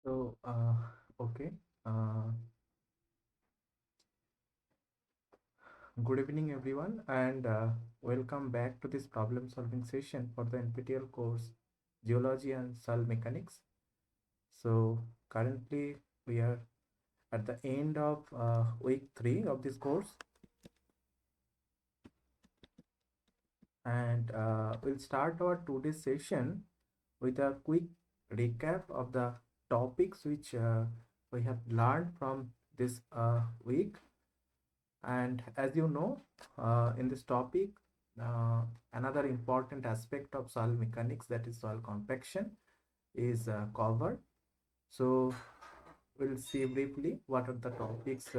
So, okay. Good evening, everyone, and welcome back to this problem solving session for the NPTEL course Geology and Soil Mechanics. So, currently, we are at the end of week 3 of this course, and we'll start our today's session with a quick recap of the topics which we have learned from this week. And as you know, in this topic, another important aspect of soil mechanics, that is soil compaction, is covered. So we'll see briefly what are the topics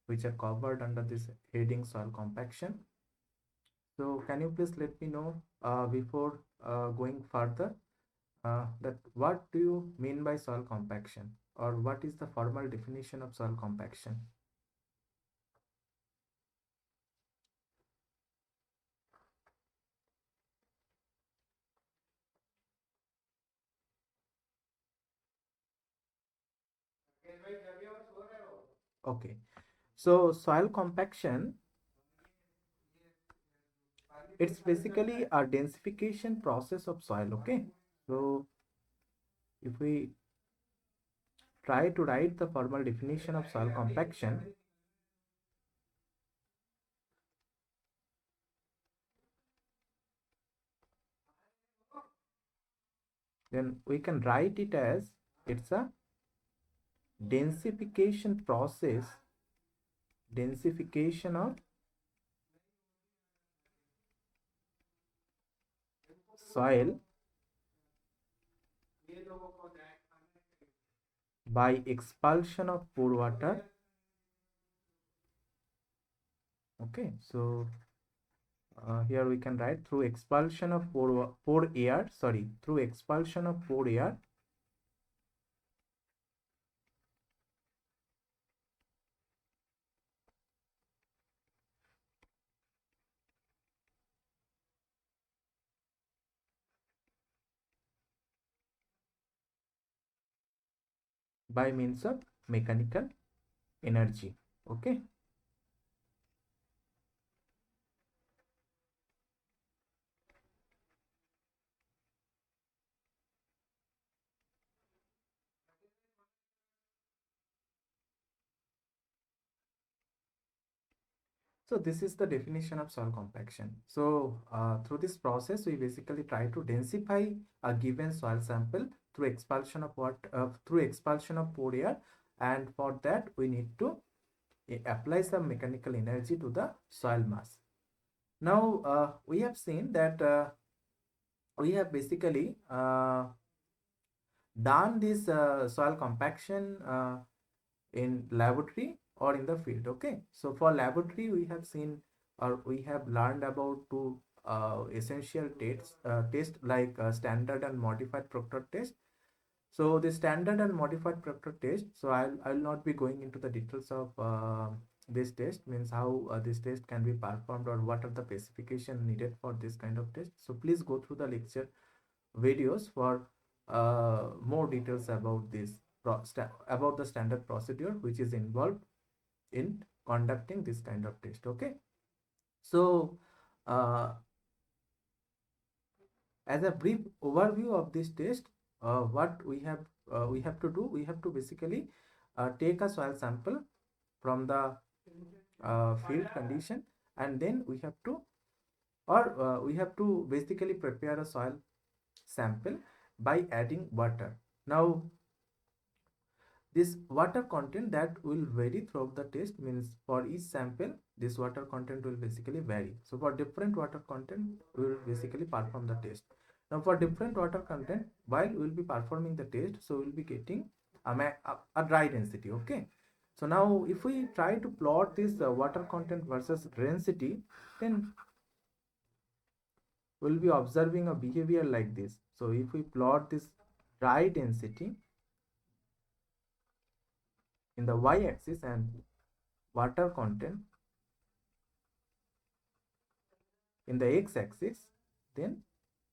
which are covered under this heading soil compaction. So can you please let me know before going further that what do you mean by soil compaction, or what is the formal definition of soil compaction? Okay, so soil compaction, it's basically a densification process of soil. Okay, so if we try to write the formal definition of soil compaction, then we can write it as it's a densification process, densification of soil by expulsion of pore water. Okay, so here we can write through expulsion of pore air, sorry, through expulsion of pore air by means of mechanical energy. Okay, so this is the definition of soil compaction. So through this process, we basically try to densify a given soil sample through expulsion of through expulsion of pore air, and for that we need to apply some mechanical energy to the soil mass. Now we have seen that we have basically done this soil compaction in laboratory or in the field. Okay, so for laboratory we have seen, or we have learned about two essential tests like standard and modified Proctor test. So the standard and modified Proctor test, so I'll not be going into the details of this test, means how this test can be performed or what are the specification needed for this kind of test. So please go through the lecture videos for more details about this about the standard procedure which is involved in conducting this kind of test. Okay, so uh, as a brief overview of this test, what we have to do, we have to basically take a soil sample from the field condition, and then we have to, or we have to basically prepare a soil sample by adding water. Now this water content that will vary throughout the test, means for each sample this water content will basically vary. So for different water content we will basically perform the test. Now for different water content, while we will be performing the test, so we will be getting a dry density. Okay, so now if we try to plot this water content versus density, then we'll be observing a behavior like this. So if we plot this dry density in the y-axis and water content in the x-axis, then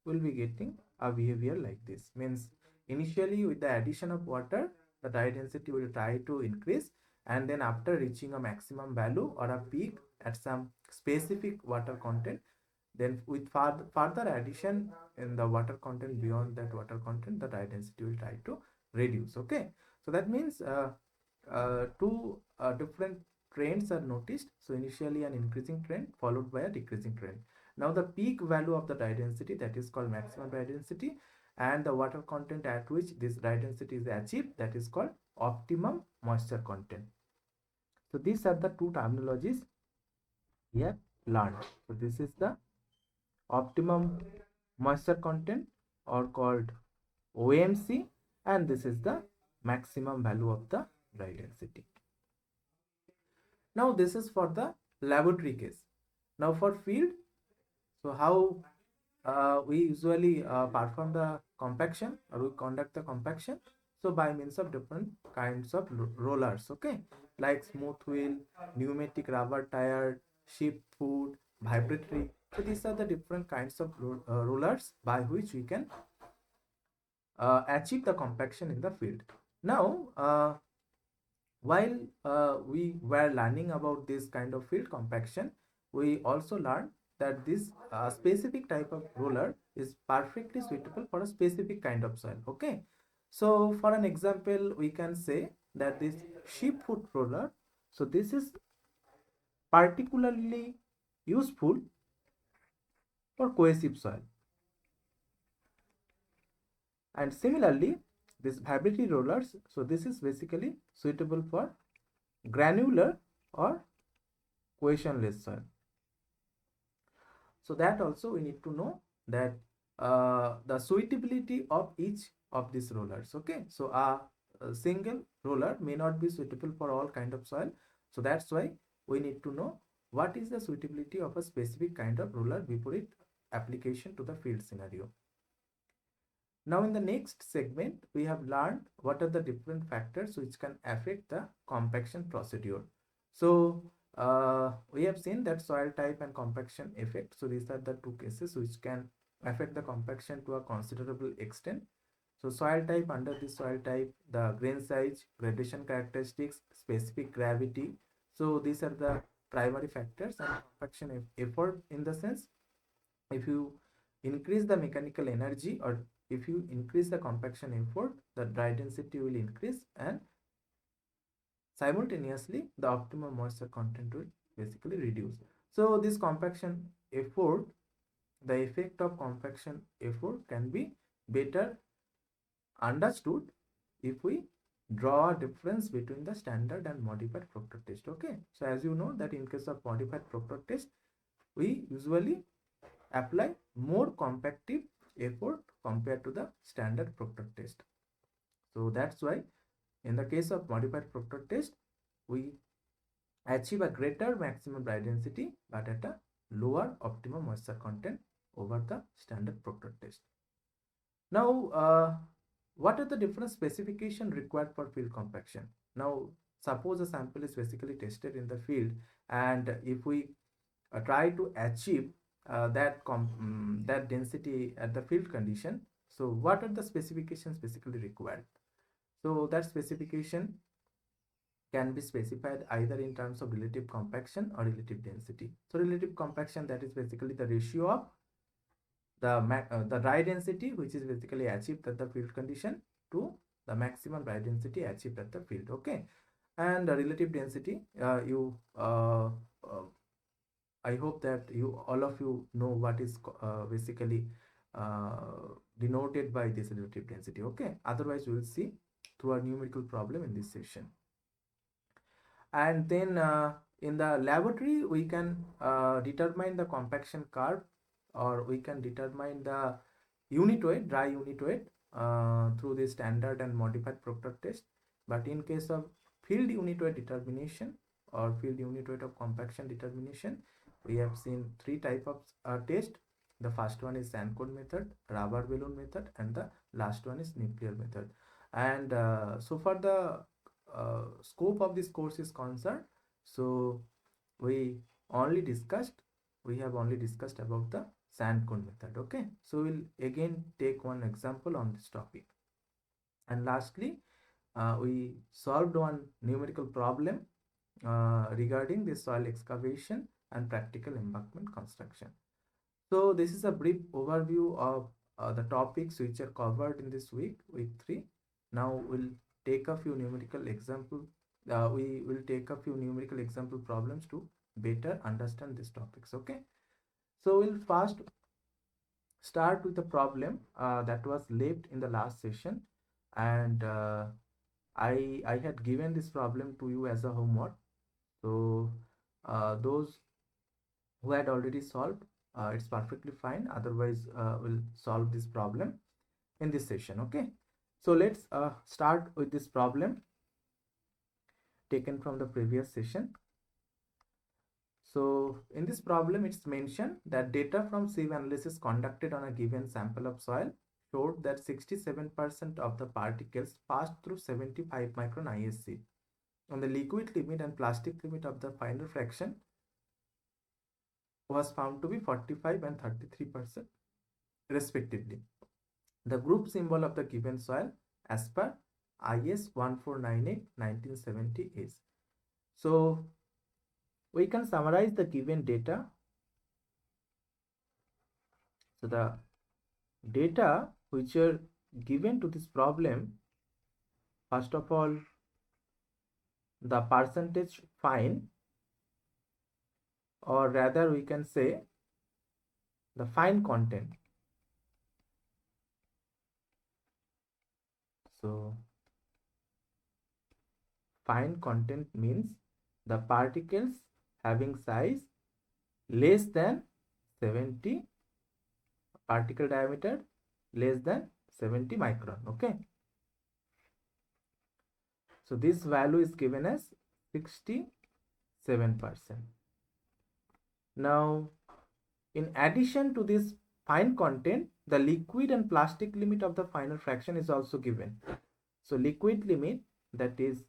we'll be getting a behavior like this. Means initially with the addition of water, the dye density will try to increase, and then after reaching a maximum value or a peak at some specific water content, then with further addition in the water content, beyond that water content, the dye density will try to reduce. Okay, so that means two different trends are noticed. So initially an increasing trend followed by a decreasing trend. Now the peak value of the dye density, that is called maximum dye density, and the water content at which this dye density is achieved, that is called optimum moisture content. So these are the two terminologies we have learned. So this is the optimum moisture content, or called OMC, and this is the maximum value of the dye density. Now this is for the laboratory case. Now for field, so how we usually perform the compaction, or we conduct the compaction? So by means of different kinds of rollers, okay, like smooth wheel, pneumatic rubber tire, ship foot, vibratory. So these are the different kinds of rollers by which we can achieve the compaction in the field. Now while we were learning about this kind of field compaction, we also learned that this specific type of roller is perfectly suitable for a specific kind of soil. Okay, so for an example, we can say that this sheep foot roller, so this is particularly useful for cohesive soil, and similarly this vibratory rollers, so this is basically suitable for granular or cohesionless soil. So that also we need to know that the suitability of each of these rollers. Okay, so a single roller may not be suitable for all kind of soil. So that's why we need to know what is the suitability of a specific kind of roller before it application to the field scenario. Now in the next segment, we have learned what are the different factors which can affect the compaction procedure. So we have seen that soil type and compaction effect. So these are the two cases which can affect the compaction to a considerable extent. So soil type, under this soil type, the grain size, gradation characteristics, specific gravity. So these are the primary factors, and compaction effort, in the sense, if you increase the mechanical energy, or if you increase the compaction effort, the dry density will increase, and simultaneously the optimum moisture content will basically reduce. So this compaction effort, the effect of compaction effort can be better understood if we draw a difference between the standard and modified Proctor test. Okay, so as you know that in case of modified Proctor test, we usually apply more compactive effort compared to the standard Proctor test. So that's why in the case of modified Proctor test, we achieve a greater maximum dry density but at a lower optimum moisture content over the standard Proctor test. Now what are the different specifications required for field compaction? Now suppose a sample is basically tested in the field, and if we try to achieve that density at the field condition, so what are the specifications basically required? So that specification can be specified either in terms of relative compaction or relative density. So relative compaction, that is basically the ratio of the dry density which is basically achieved at the field condition to the maximum dry density achieved at the field. Okay, and relative density, I hope that all of you know what is basically denoted by this relative density. Okay, otherwise we will see through a numerical problem in this session. And then in the laboratory we can determine the compaction curve, or we can determine the unit weight, dry unit weight, through the standard and modified Proctor test. But in case of field unit weight determination or field unit weight of compaction determination, we have seen three type of test. The first one is sand cone method, rubber balloon method, and the last one is nuclear method. And so far the scope of this course is concerned, so we have only discussed about the sand cone method. Okay, so we'll again take one example on this topic. And lastly, we solved one numerical problem regarding the soil excavation and practical embankment construction. So this is a brief overview of the topics which are covered in this week 3. Now we'll take a few numerical example. We will take a few numerical example problems to better understand these topics. Okay. So we'll first start with the problem that was left in the last session, and I had given this problem to you as a homework. So those who had already solved, it's perfectly fine. Otherwise, we'll solve this problem in this session. Okay. So let's start with this problem taken from the previous session. So in this problem, it's mentioned that data from sieve analysis conducted on a given sample of soil showed that 67% of the particles passed through 75 micron ISC. On the liquid limit and plastic limit of the final fraction was found to be 45 and 33% respectively. The group symbol of the given soil as per IS 1498-1970 is. So we can summarize the given data. So the data which are given to this problem, first of all, the percentage fine, or rather we can say the fine content. So fine content means the particles having size less than 70, particle diameter less than 70 micron. Okay. So this value is given as 67%. Now, in addition to this fine content, the liquid and plastic limit of the final fraction is also given. So liquid limit, that is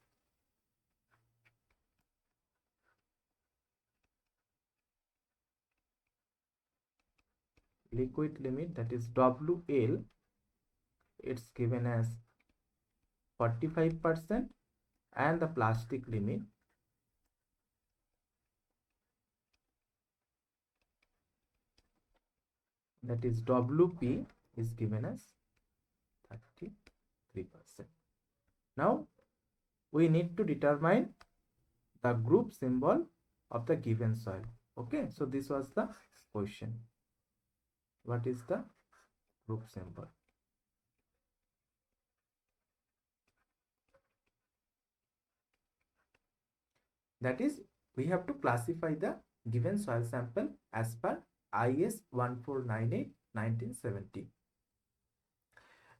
WL, it's given as 45%, and the plastic limit, that is WP, is given as 33%. Now we need to determine the group symbol of the given soil. Okay, so this was the question. What is the group symbol? That is, we have to classify the given soil sample as per IS 1498-1970.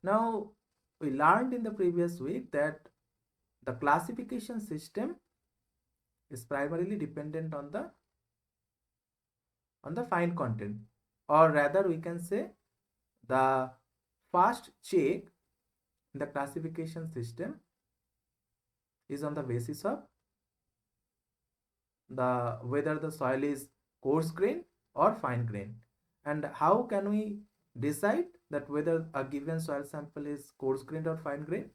Now, we learned in the previous week that the classification system is primarily dependent on the fine content, or rather we can say the first check in the classification system is on the basis of whether the soil is coarse grain or fine grain. And how can we decide that whether a given soil sample is coarse grain or fine grain?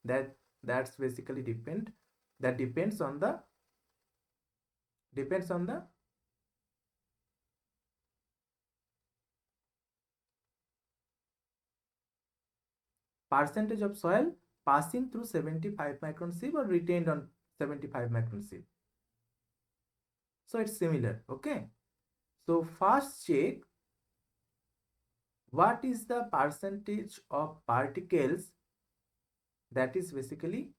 That's basically depends on the percentage of soil passing through 75 micron sieve or retained on 75 micron sieve. So it's similar. Okay. So first check what is the percentage of particles that is basically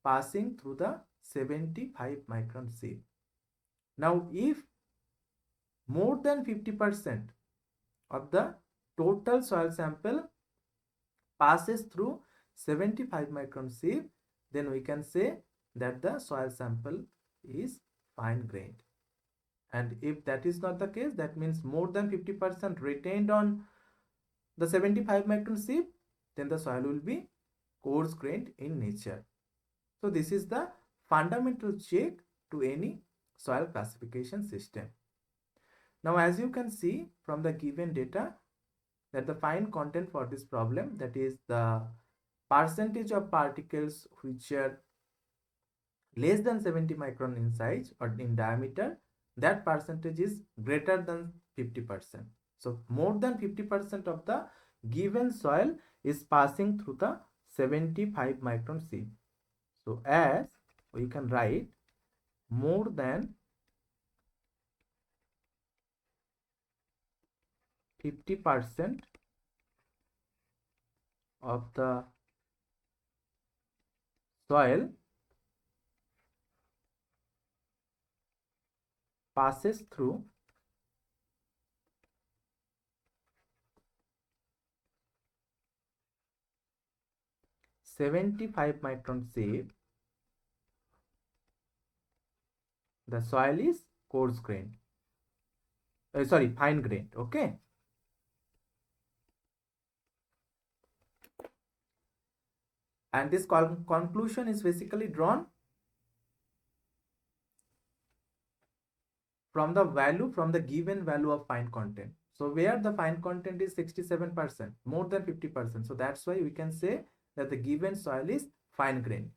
passing through the 75 micron sieve. Now if more than 50% of the total soil sample passes through 75 micron sieve, then we can say that the soil sample is fine grained. And if that is not the case, that means more than 50% retained on the 75 micron sieve, then the soil will be coarse grained in nature. So this is the fundamental check to any soil classification system. Now as you can see from the given data, that the fine content for this problem, that is the percentage of particles which are less than 70 micron in size or in diameter, that percentage is greater than 50%. So more than 50% of the given soil is passing through the 75 micron sieve. So as we can write, more than 50% of the soil passes through 75 micron sieve, the soil is coarse grained. Sorry, fine grained. Okay. And this conclusion is basically drawn from the given value of fine content. So where the fine content is 67%, more than 50%. So that's why we can say that the given soil is fine grained.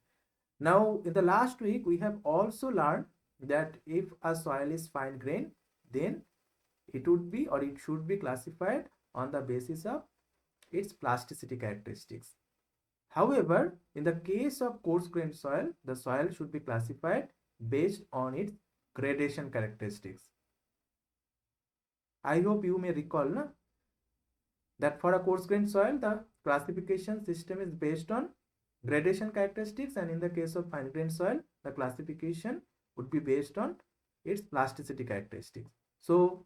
Now in the last week we have also learned that if a soil is fine grained, then it would be or it should be classified on the basis of its plasticity characteristics. However, in the case of coarse grained soil, the soil should be classified based on its gradation characteristics. I hope you may recall that for a coarse grained soil, the classification system is based on gradation characteristics, and in the case of fine grained soil, the classification would be based on its plasticity characteristics. So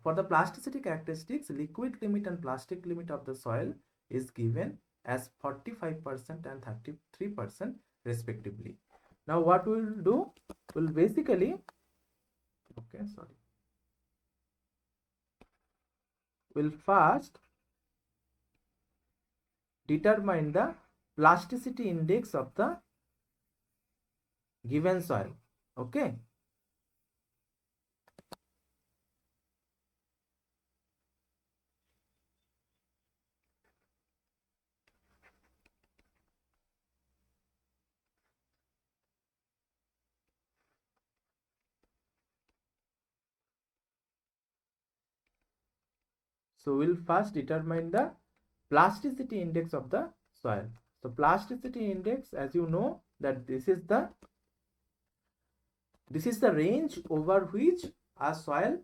for the plasticity characteristics, liquid limit and plastic limit of the soil is given as 45% and 33% respectively. Now what we will do, we'll basically, we'll first determine the plasticity index of the given soil. Okay. So we'll first determine the plasticity index of the soil. So plasticity index, as you know, that this is the range over which a soil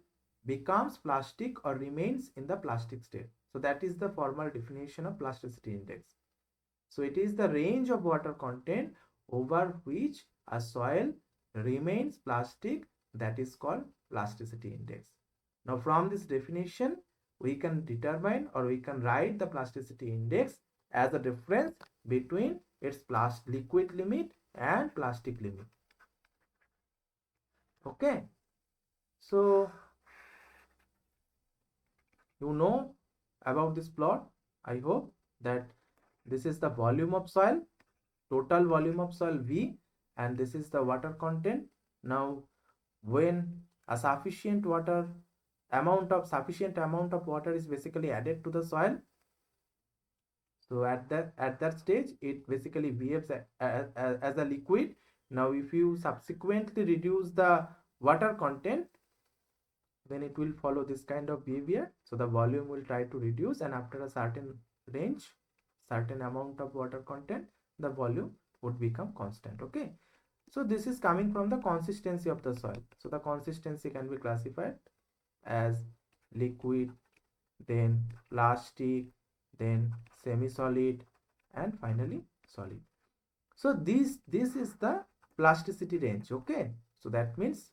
becomes plastic or remains in the plastic state. So that is the formal definition of plasticity index. So it is the range of water content over which a soil remains plastic, that is called plasticity index. Now from this definition, we can determine or we can write the plasticity index as a difference between its liquid limit and plastic limit. Okay. So you know about this plot. I hope that this is the volume of soil, total volume of soil V, and this is the water content. Now when a sufficient amount of water is basically added to the soil, so at that stage it basically behaves as a liquid. Now if you subsequently reduce the water content, then it will follow this kind of behavior. So the volume will try to reduce, and after a certain range, certain amount of water content, the volume would become constant. Okay. So this is coming from the consistency of the soil. So the consistency can be classified as liquid, then plastic, then semi-solid, and finally solid. So this is the plasticity range. Okay. So that means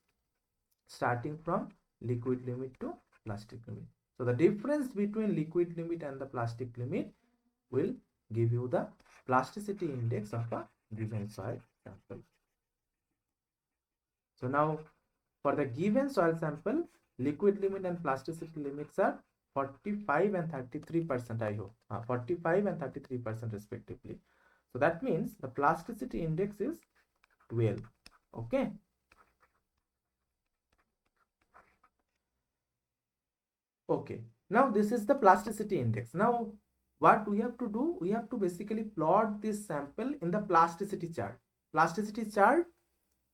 starting from liquid limit to plastic limit. So the difference between liquid limit and the plastic limit will give you the plasticity index of a given soil sample. So now for the given soil sample, liquid limit and plasticity limits are 45 and 33%, I hope. 45 and 33% respectively. So that means the plasticity index is 12. Okay. Okay. Now this is the plasticity index. Now what we have to do, we have to basically plot this sample in the plasticity chart. Plasticity chart,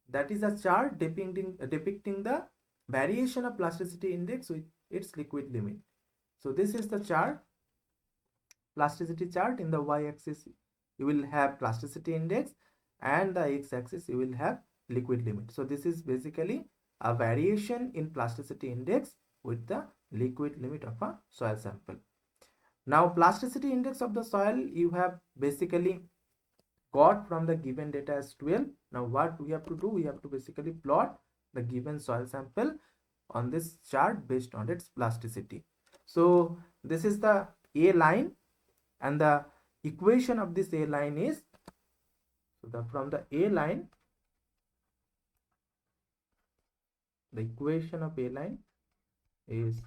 that is a chart depicting the variation of plasticity index with its liquid limit. So this is the chart, plasticity chart. In the y-axis you will have plasticity index, and the x-axis you will have liquid limit. So this is basically a variation in plasticity index with the liquid limit of a soil sample. Now plasticity index of the soil you have basically got from the given data as 12. Now what we have to do, we have to basically plot the given soil sample on this chart based on its plasticity. So this is the A line, and the equation of this A line is, so from the A line, the equation of A line is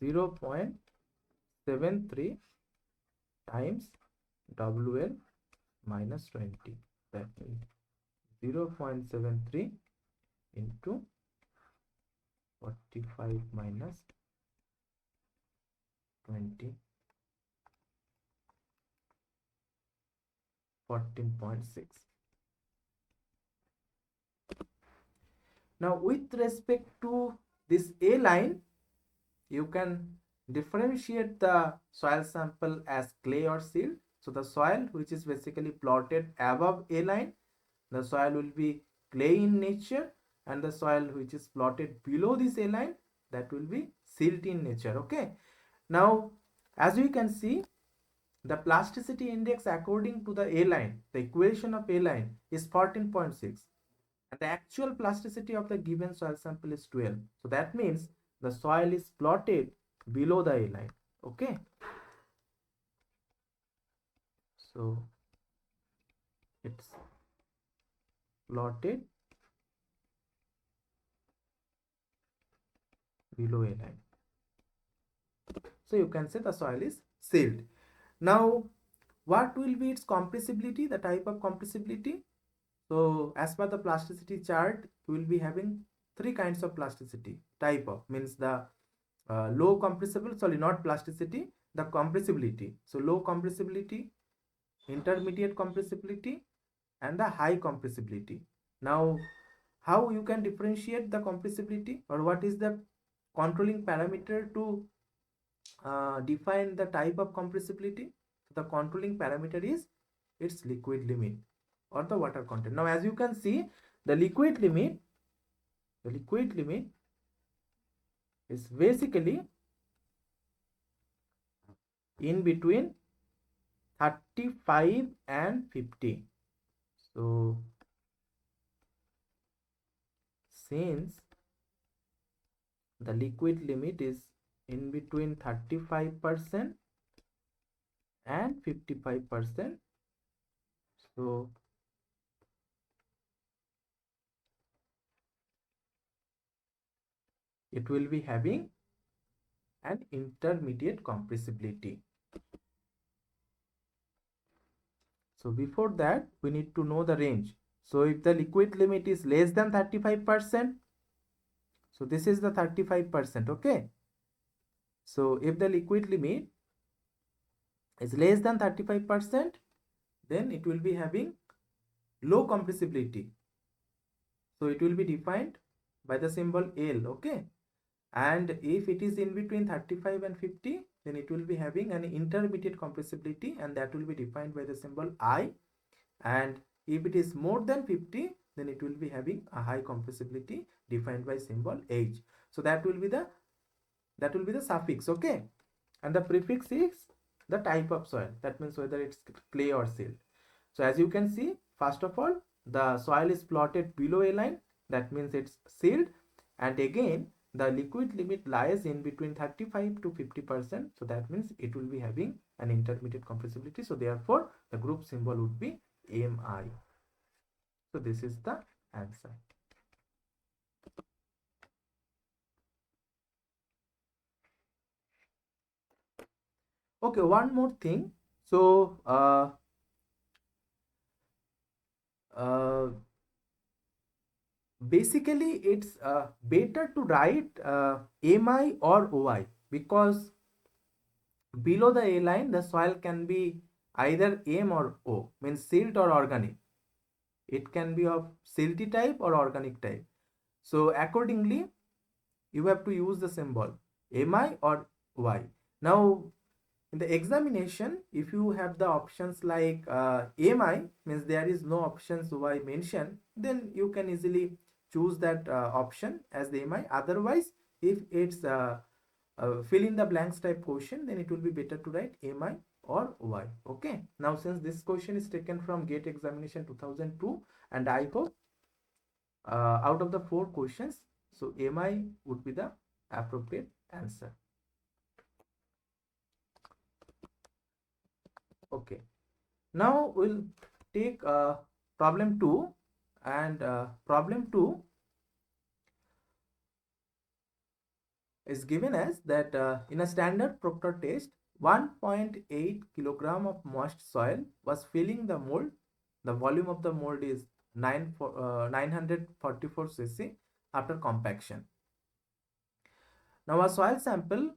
0.73 times WL minus 20. That means 0.73 into 45 minus 20, 14.6. Now with respect to this A line, you can differentiate the soil sample as clay or silt. So the soil which is basically plotted above A line, the soil will be clay in nature, and the soil which is plotted below this A line, that will be silt in nature. Okay. Now as we can see, the plasticity index according to the A line, the equation of A line is 14.6, and the actual plasticity of the given soil sample is 12. So that means the soil is plotted below the A line. Okay. So it's plotted below A line. So you can say the soil is silt. Now what will be its compressibility, the type of compressibility? So as per the plasticity chart, we will be having three kinds of plasticity type of, means the low compressible, sorry, not plasticity, the compressibility. So low compressibility, intermediate compressibility, and the high compressibility. Now how you can differentiate the compressibility, or what is the controlling parameter to define the type of compressibility? The controlling parameter is its liquid limit or the water content. Now as you can see, the liquid limit is basically in between 35 and 50. So since the liquid limit is in between 35% and 55%, so it will be having an intermediate compressibility. So before that, we need to know the range. So if the liquid limit is less than 35%, so this is the 35%. Okay. So if the liquid limit is less than 35%, then it will be having low compressibility. So it will be defined by the symbol L. Okay. And if it is in between 35 and 50, then it will be having an intermediate compressibility, and that will be defined by the symbol I. And if it is more than 50, then it will be having a high compressibility defined by symbol H. So that will be the suffix. Okay. And the prefix is the type of soil, that means whether it's clay or silt. So as you can see, first of all, the soil is plotted below A line, that means it's silt, and again the liquid limit lies in between 35 to 50%, so that means it will be having an intermediate compressibility. So therefore the group symbol would be Mi. So this is the answer. Okay, one more thing. So basically it's better to write Mi or Oi, because Below the A line, the soil can be either M or O, means silt or organic. It can be of silty type or organic type. So accordingly, you have to use the symbol Mi or Y. Now, in the examination, if you have the options like Mi, means there is no options Y mentioned, then you can easily choose that option as the Mi. Otherwise, if it's fill in the blanks type question, then it will be better to write Mi or Y. Okay. Now, since this question is taken from GATE examination 2002, and I hope out of the 4 questions, so Mi would be the appropriate answer. Okay. Now we'll take problem 2, and problem 2 is given as that in a standard Proctor test, 1.8 kilogram of moist soil was filling the mold. The volume of the mold is 944 cc after compaction. Now a soil sample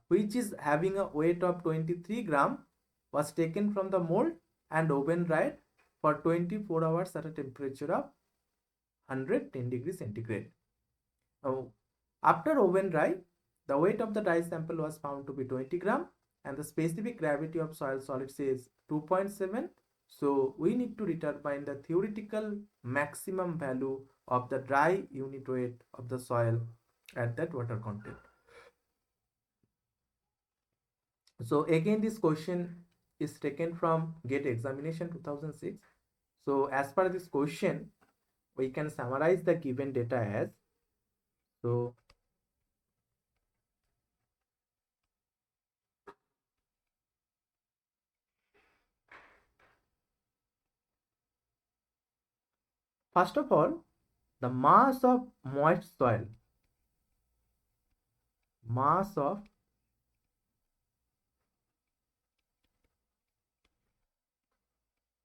which is having a weight of 23 gram was taken from the mold and oven dried for 24 hours at a temperature of 110 degrees centigrade. Now, after oven dry, the weight of the dry sample was found to be 20 gram and the specific gravity of soil solids is 2.7. So we need to determine the theoretical maximum value of the dry unit weight of the soil at that water content. So again, this question is taken from GATE examination 2006. So as per this question, we can summarize the given data as, so first of all, the mass of moist soil, mass of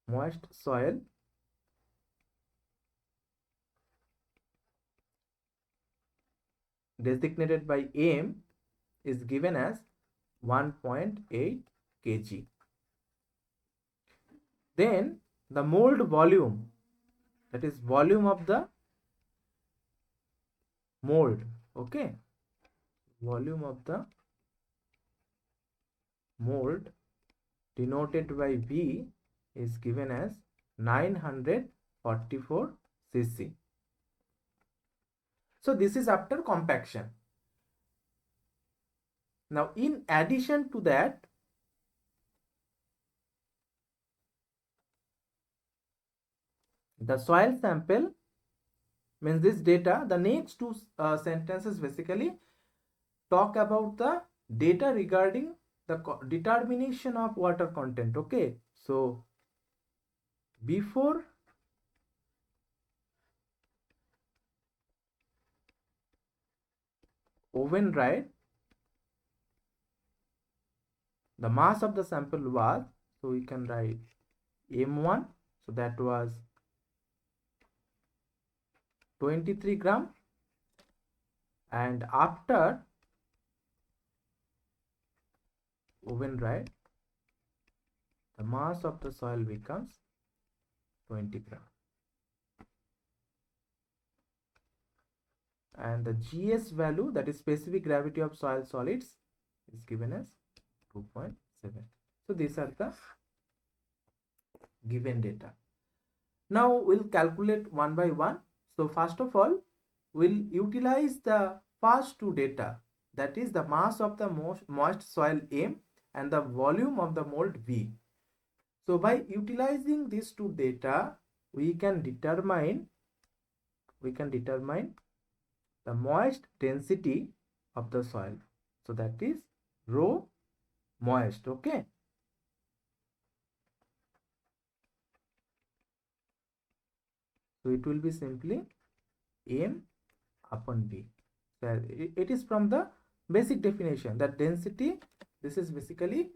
moist soil designated by M is given as 1.8 kg. Then the mold volume, that is volume of the mold, okay, volume of the mold denoted by V is given as 944 cc. So this is after compaction. Now in addition to that, the soil sample, means this data, the next two sentences basically talk about the data regarding the determination of water content. Okay, so before oven dried, the mass of the sample was, so we can write M1, so that was 23 gram, and after oven dried, the mass of the soil becomes 20 gram, and the GS value, that is specific gravity of soil solids, is given as 2.7. So these are the given data. Now we'll calculate one by one. So first of all, we'll utilize the first two data, that is the mass of the moist soil M and the volume of the mold V. So by utilizing these two data, we can determine the moist density of the soil. So that is rho moist. Okay. So it will be simply M upon V. So it is from the basic definition that density, this is basically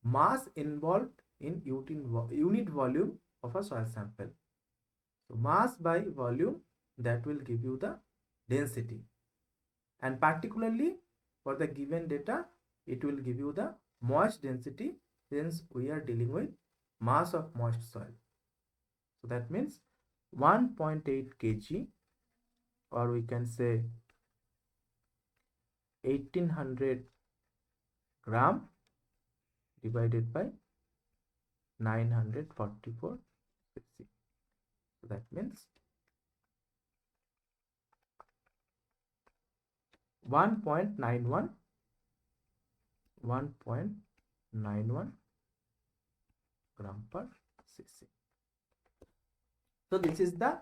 mass involved in unit volume of a soil sample. So mass by volume, that will give you the density. And particularly for the given data, it will give you the moist density, since we are dealing with mass of moist soil. So that means 1.8 kg, or we can say 1800 gram divided by 944 cc. So that means 1.91 gram per cc. So this is the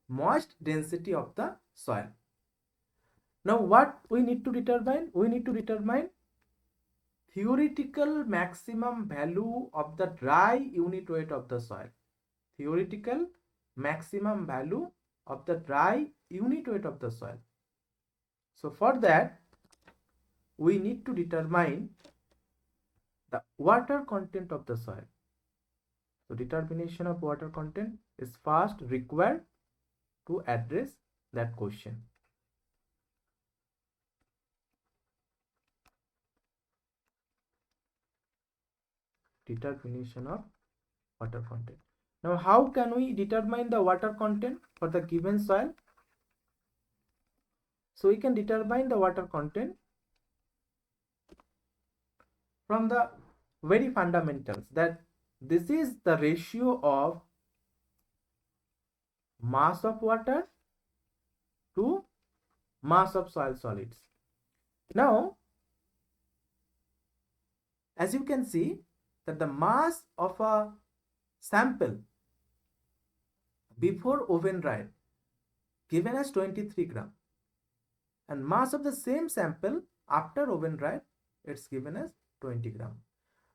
moist density of the soil. Now what we need to determine? We need to determine theoretical maximum value of the dry unit weight of the soil. Theoretical maximum value of the dry unit weight of the soil. So for that, we need to determine the water content of the soil. So determination of water content is first required to address that question. Determination of water content. Now how can we determine the water content for the given soil? So we can determine the water content from the very fundamentals, that this is the ratio of mass of water to mass of soil solids. Now, as you can see that the mass of a sample before oven dry given as 23 gram, and mass of the same sample after oven dry, it's given as 20 gram.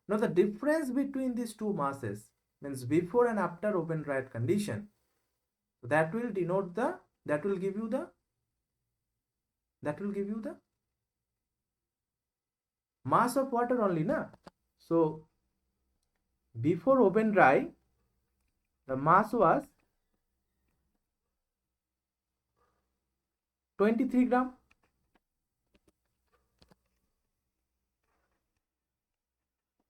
Now the difference between these two masses, means before and after oven dried condition, that will denote the, that will give you the mass of water only, na? So before oven dry, the mass was 23 gram,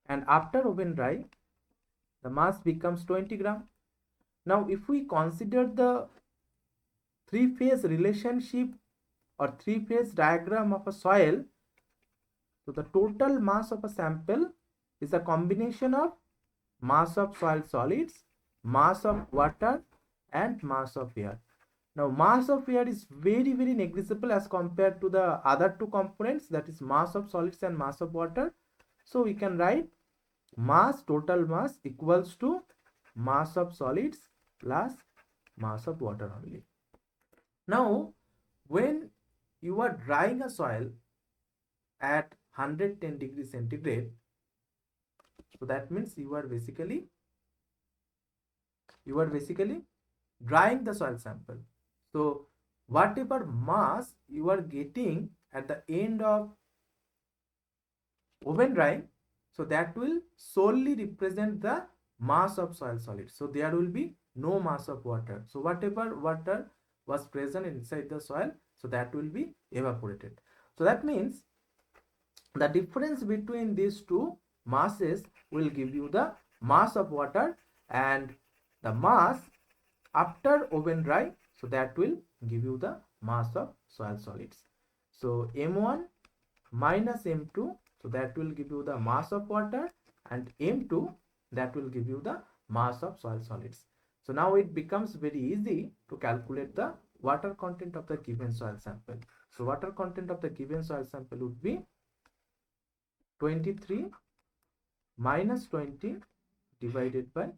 and after oven dry, the mass becomes 20 gram. Now if we consider the three-phase relationship or three-phase diagram of a soil, so the total mass of a sample is a combination of mass of soil solids, mass of water, and mass of air. Now mass of air is very negligible as compared to the other two components, that is mass of solids and mass of water. So we can write mass, total mass, equals to mass of solids plus mass of water only. Now when you are drying a soil at 110 degrees centigrade, so that means you are basically drying the soil sample. So whatever mass you are getting at the end of oven drying, so that will solely represent the mass of soil solids. So there will be no mass of water. So whatever water was present inside the soil, so that will be evaporated. So that means the difference between these two masses will give you the mass of water, and the mass after oven dry, so that will give you the mass of soil solids. So M1 minus M2, so that will give you the mass of water, and M2, that will give you the mass of soil solids. So now it becomes very easy to calculate the water content of the given soil sample. So water content of the given soil sample would be 23 minus 20 divided by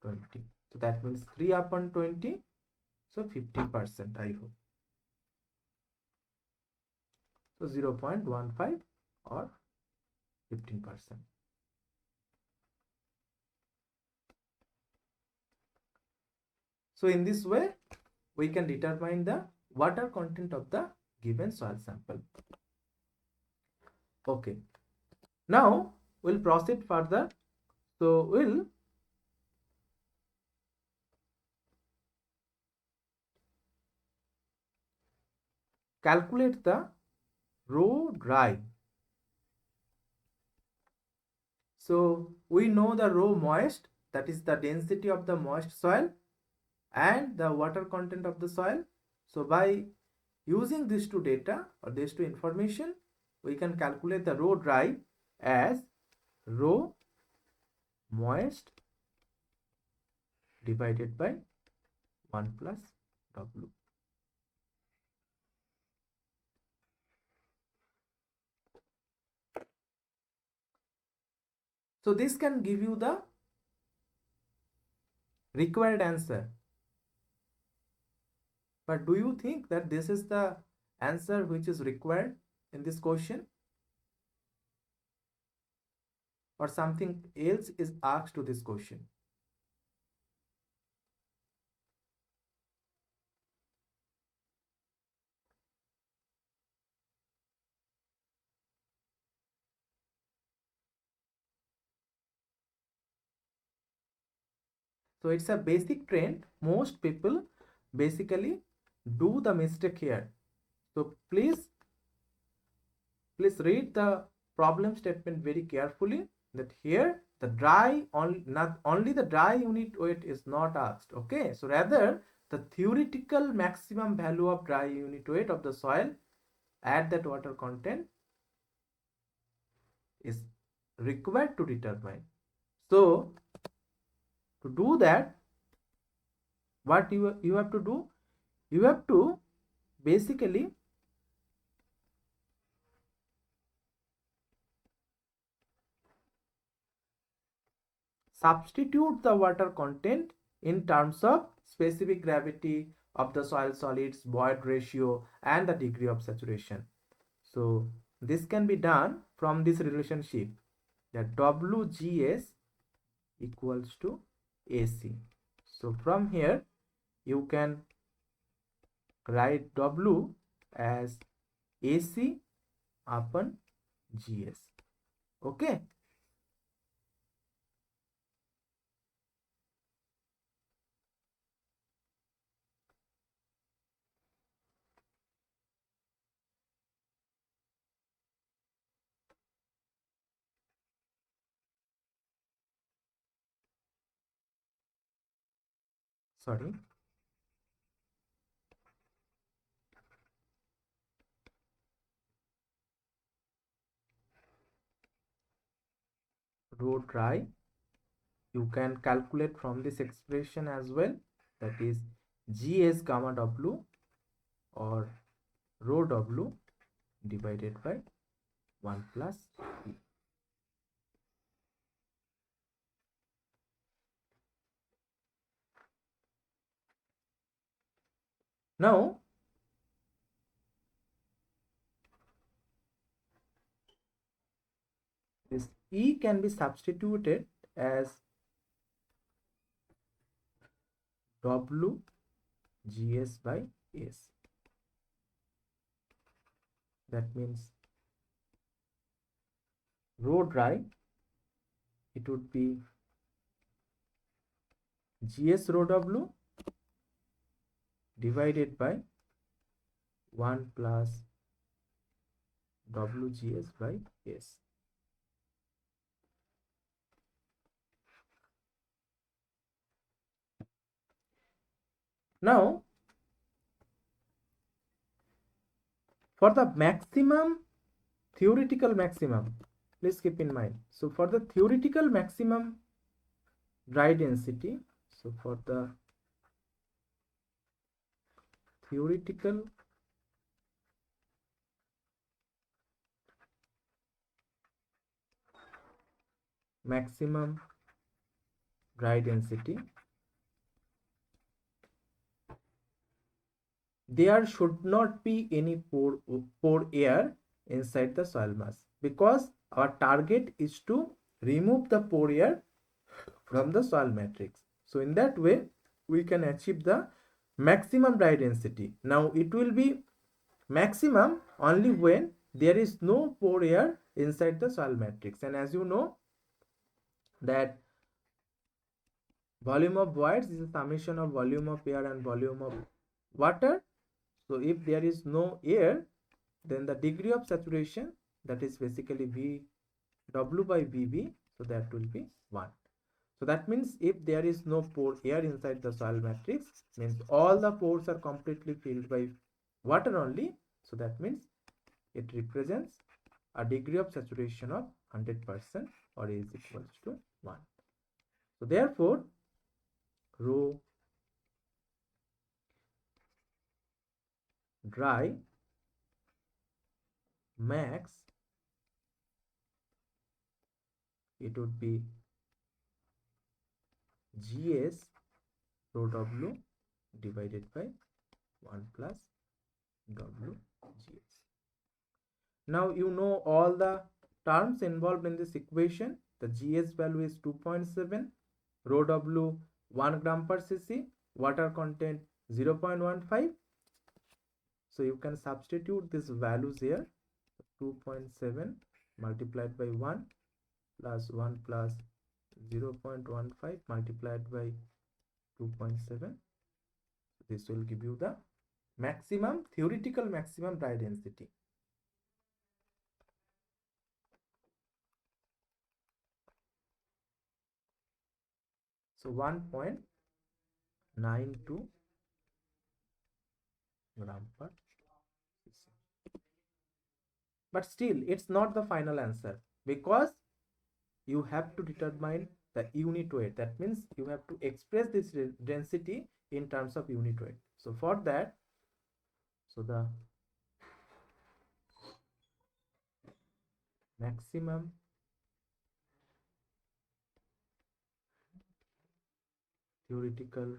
20. So that means 3 upon 20, so 50%, I hope. So 0.15 or 15%. So in this way, we can determine the water content of the given soil sample. Okay. Now we'll proceed further. So we'll calculate the row dry So we know the rho moist, that is the density of the moist soil, and the water content of the soil. So by using these two data or these two information, we can calculate the rho dry as rho moist divided by 1 plus W. So this can give you the required answer. But do you think that this is the answer which is required in this question? Or something else is asked to this question? So it's a basic trend. Most people basically do the mistake here. So please read the problem statement very carefully, that here the dry only, not only the dry unit weight is not asked. Okay, so rather the theoretical maximum value of dry unit weight of the soil at that water content is required to determine. So to do that, what you have to do, you have to basically substitute the water content in terms of specific gravity of the soil solids, void ratio, and the degree of saturation. So this can be done from this relationship, that WGS equals to AC. So from here you can write W as AC upon GS. Okay. Sorry. Rho dry you can calculate from this expression as well, that is GS gamma W or rho W divided by 1 plus E. Now this E can be substituted as W GS by S. That means rho dry, it would be GS rho W divided by 1 plus WGS by S. Now for the maximum, theoretical maximum, please keep in mind, so for the theoretical maximum dry density, so for the theoretical maximum dry density, there should not be any pore air inside the soil mass, because our target is to remove the pore air from the soil matrix. So in that way we can achieve the maximum dry density. Now it will be maximum only when there is no pore air inside the soil matrix, and as you know that volume of voids is a summation of volume of air and volume of water. So if there is no air, then the degree of saturation, that is basically V W by VB, So that will be 1. So that means if there is no pore air inside the soil matrix, means all the pores are completely filled by water only. So that means it represents a degree of saturation of 100% or is equals to 1. So therefore, rho dry max, it would be GS rho W divided by 1 plus WGS. Now you know all the terms involved in this equation. The GS value is 2.7, rho W 1 gram per cc, water content 0.15. So you can substitute these values here. 2.7 multiplied by 1 plus 1 plus 0.15 multiplied by 2.7. This will give you the maximum, theoretical maximum dry density. So 1.92 gram per cc. But still, it's not the final answer, because you have to determine the unit weight. That means you have to express this density in terms of unit weight. So for that, so the maximum theoretical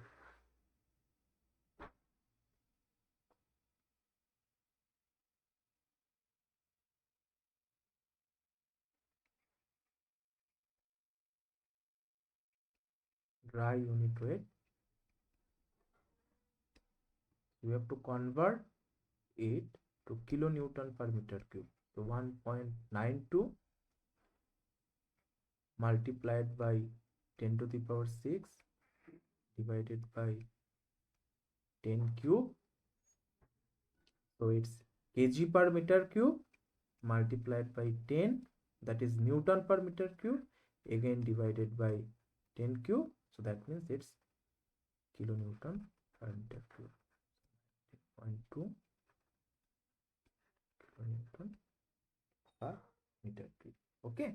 dry unit weight, you have to convert it to kilonewton per meter cube. So 1.92 multiplied by 10 to the power 6 divided by 10 cube. So it's kg per meter cube multiplied by 10, that is Newton per meter cube, again divided by 10 cube. So that means it's kilonewton per meter cube. 0.2 kilonewton per meter cube. Okay.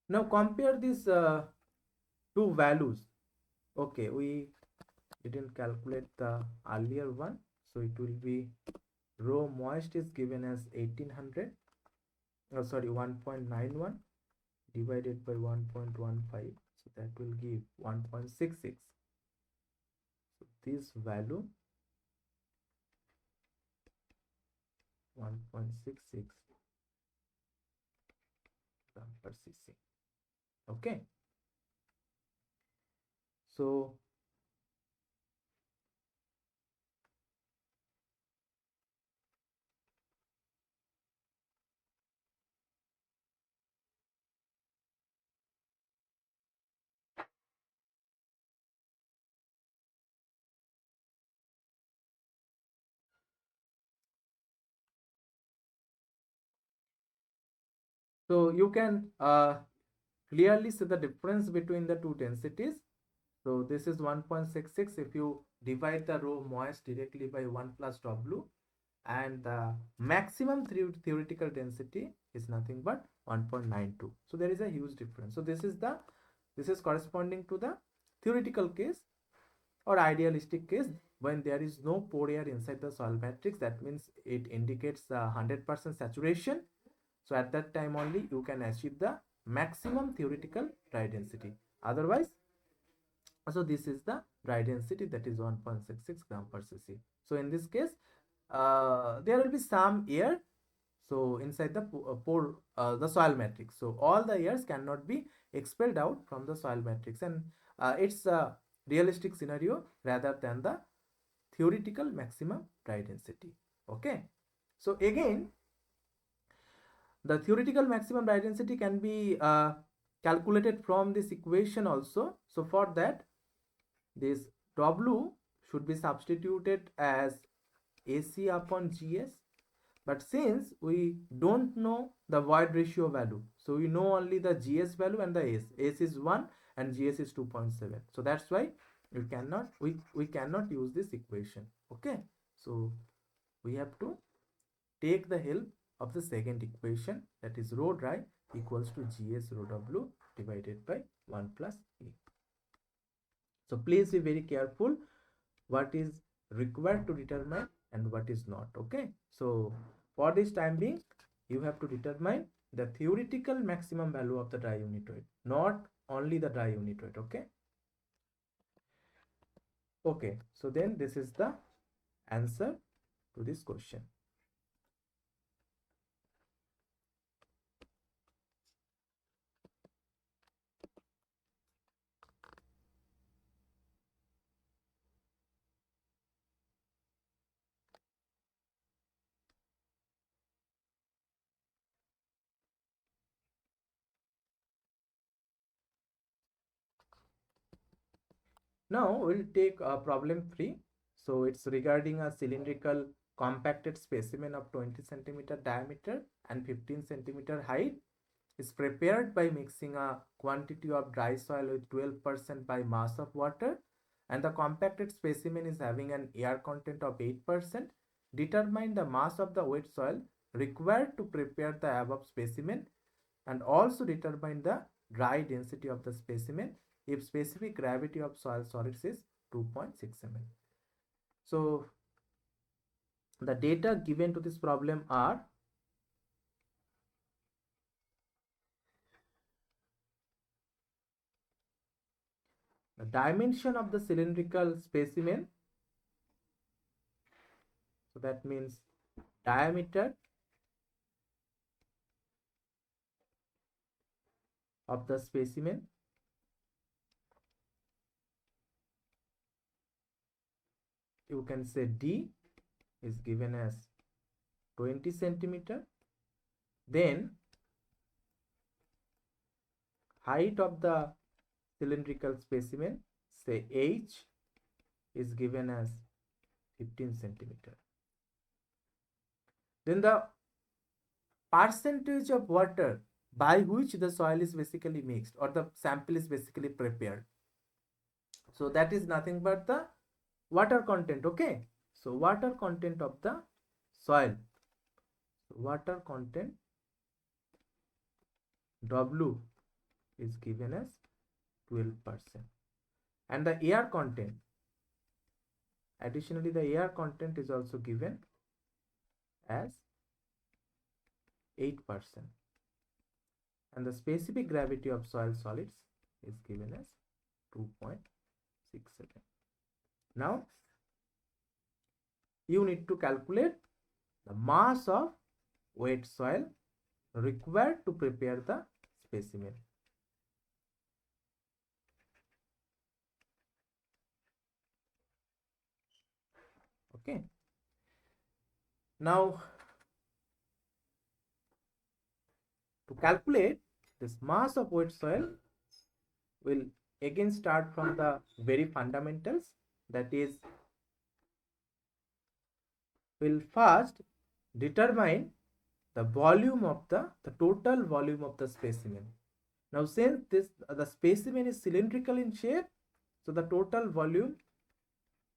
Now compare these two values. Okay, we didn't calculate the earlier one, so it will be rho moist is given as 1800, oh sorry, 1.91 divided by 1.15, so that will give 1.66. So this value 1.66 gram per cc. Okay, so you can clearly see the difference between the two densities. So this is 1.66 if you divide the rho moist directly by 1 plus W, and the maximum theoretical density is nothing but 1.92. So there is a huge difference. So this is corresponding to the theoretical case or idealistic case when there is no pore air inside the soil matrix. That means it indicates 100% saturation. So at that time only you can achieve the maximum theoretical dry density. Otherwise, so this is the dry density, that is 1.66 gram per cc. So in this case, there will be some air so inside the pore, the soil matrix. So all the airs cannot be expelled out from the soil matrix, and it's a realistic scenario rather than the theoretical maximum dry density. Okay, so again, the theoretical maximum dry density can be calculated from this equation also. So for that, this W should be substituted as AC upon GS. But since we don't know the void ratio value, so we know only the GS value and the S. S is 1 and GS is 2.7. So that's why we cannot use this equation. Okay. So we have to take the help of the second equation, that is rho dry equals to GS rho W divided by 1 plus A. So please be very careful what is required to determine and what is not. Okay. So for this time being, you have to determine the theoretical maximum value of the dry unit weight, not only the dry unit weight. Okay. Okay. So then this is the answer to this question. Now we'll take a problem 3. So it's regarding a cylindrical compacted specimen of 20 centimeter diameter and 15 centimeter height is prepared by mixing a quantity of dry soil with 12% by mass of water, and the compacted specimen is having an air content of 8%. Determine the mass of the wet soil required to prepare the above specimen, and also determine the dry density of the specimen if specific gravity of soil solids is 2.6 ml. So the data given to this problem are the dimension of the cylindrical specimen, so that means diameter of the specimen, you can say D is given as 20 centimeter. Then height of the cylindrical specimen, say H, is given as 15 centimeter. Then the percentage of water by which the soil is basically mixed or the sample is basically prepared. So that is nothing but the water content. Okay. So water content of the soil. Water content W is given as 12%. And the air content, additionally the air content is also given as 8%. And the specific gravity of soil solids is given as 2.67. Now you need to calculate the mass of wet soil required to prepare the specimen. Okay. Now to calculate this mass of wet soil, we'll again start from the very fundamentals, that is we'll first determine the volume of the total volume of the specimen. Now since the specimen is cylindrical in shape, so the total volume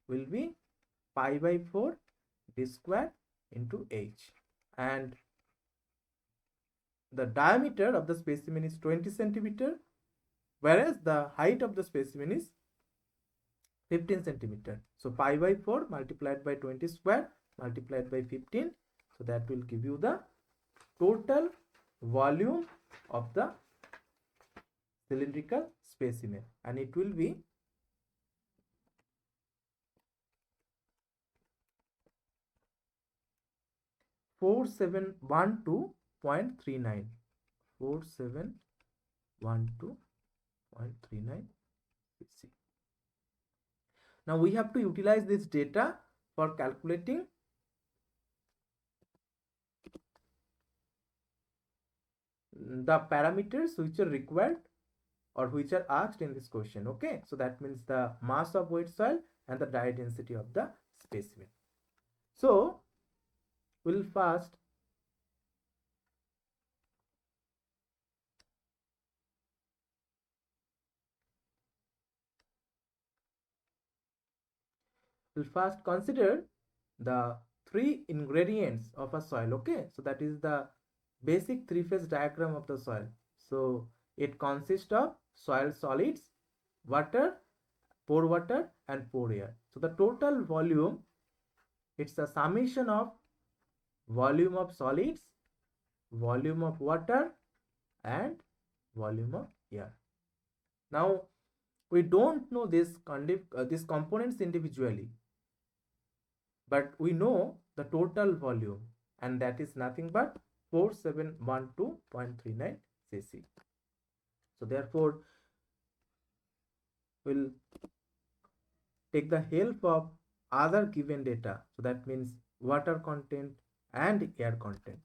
will be pi by 4 d square into h, and the diameter of the specimen is 20 centimeter, whereas the height of the specimen is 15 centimeter. So pi by 4 multiplied by 20 square multiplied by 15, so that will give you the total volume of the cylindrical specimen, and it will be 4712.39 4712.39 cc. Now we have to utilize this data for calculating the parameters which are required or which are asked in this question. Okay, so that means the mass of wet soil and the dry density of the specimen. So we'll first consider the three ingredients of a soil. Okay, so that is the basic three-phase diagram of the soil. So it consists of soil solids, water, pore water, and pore air. So the total volume, it's a summation of volume of solids, volume of water, and volume of air. Now we don't know these components individually, but we know the total volume, and that is nothing but 4712.39 cc. So therefore we'll take the help of other given data. So that means water content and air content.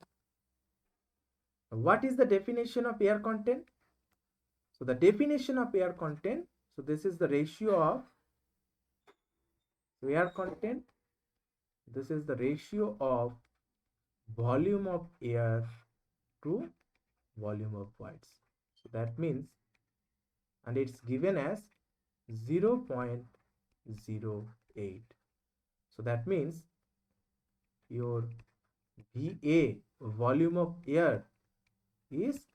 What is the definition of air content? So the definition of air content, so this is the ratio of air content, this is the ratio of volume of air to volume of voids. So that means, and it's given as 0.08. So that means your VA, volume of air, is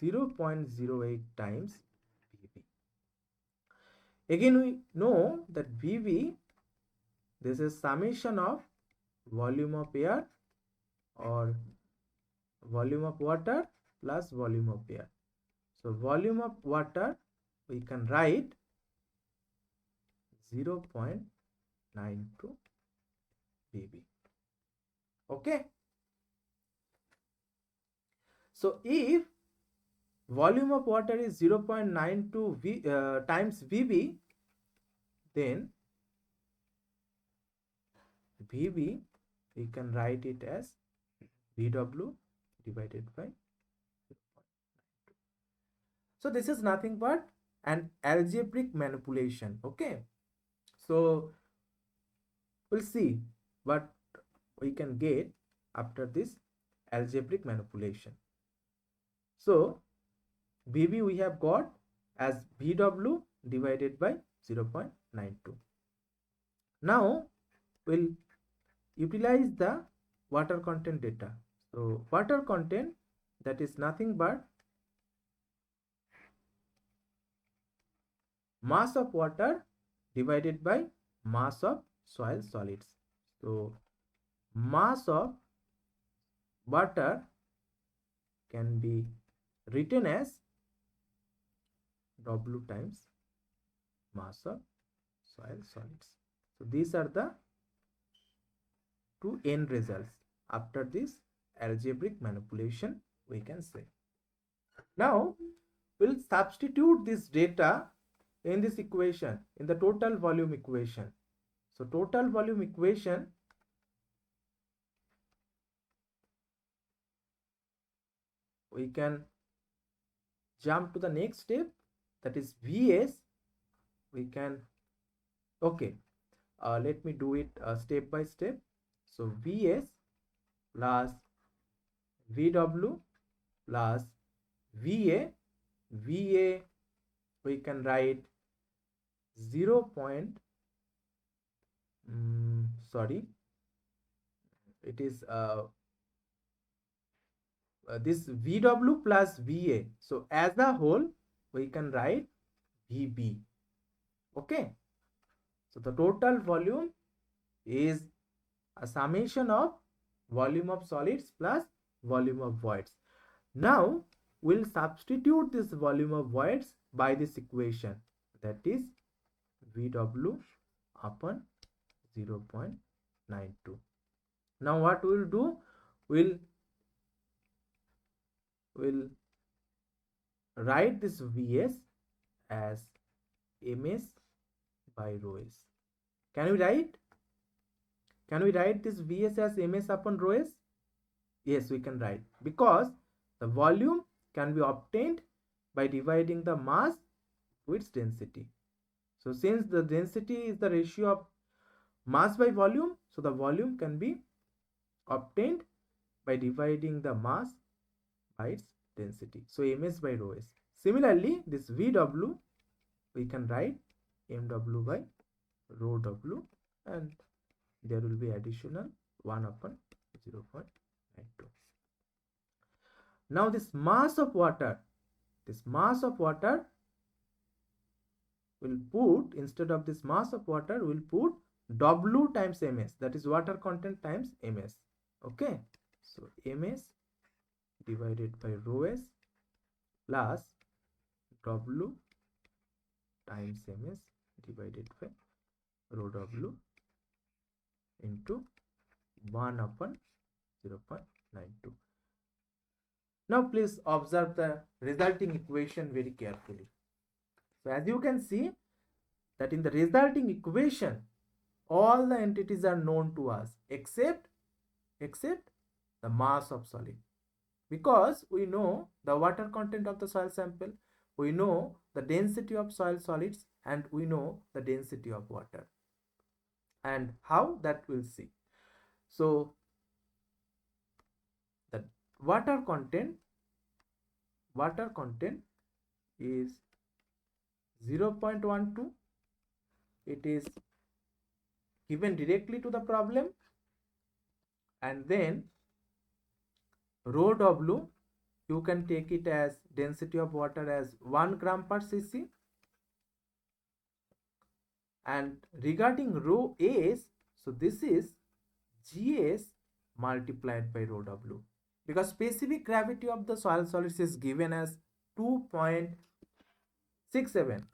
0.08 times VB. Again, we know that VB, this is summation of volume of air or volume of water plus volume of air. So volume of water, we can write 0.92 VB. Okay. So if volume of water is 0.92 times VB, then VB, we can write it as VW divided by 0.92. So this is nothing but an algebraic manipulation. Okay. So we'll see what we can get after this algebraic manipulation. So VB we have got as VW divided by 0.92. Now we'll utilize the water content data. So water content, that is nothing but mass of water divided by mass of soil solids. So mass of water can be written as W times mass of soil solids. So these are the two end results after this algebraic manipulation, we can say. Now we'll substitute this data in this equation, in the total volume equation. So total volume equation, we can jump to the next step, that is Vs. We can, okay, let me do it step by step. So Vs plus Vw plus Va, Va we can write 0. Sorry, it is this Vw plus Va. So as a whole we can write Vb. Okay. So the total volume is a summation of volume of solids plus volume of voids. Now we'll substitute this volume of voids by this equation, that is Vw upon 0.92. Now what we'll do, we'll write this Vs as Ms by rho s. Can we write this Vs as Ms upon rho s? Yes, we can write, because the volume can be obtained by dividing the mass to its density. So since the density is the ratio of mass by volume, so the volume can be obtained by dividing the mass by its density. So ms by rho s. Similarly, this Vw we can write mw by rho w, and there will be additional 1 upon 0.92. Now this mass of water will put, instead of this mass of water, will put W times ms, that is water content times ms. Okay, so ms divided by rho s plus W times ms divided by rho w into 1 upon 0.92. Now please observe the resulting equation very carefully. So as you can see that in the resulting equation, all the entities are known to us except the mass of solid, because we know the water content of the soil sample, we know the density of soil solids, and we know the density of water. And how, that we'll see. So the water content is 0.12. It is given directly to the problem, and then rho w, you can take it as density of water as 1 gram per cc, and regarding rho s, so this is gs multiplied by rho w, because specific gravity of the soil solids is given as 2.67.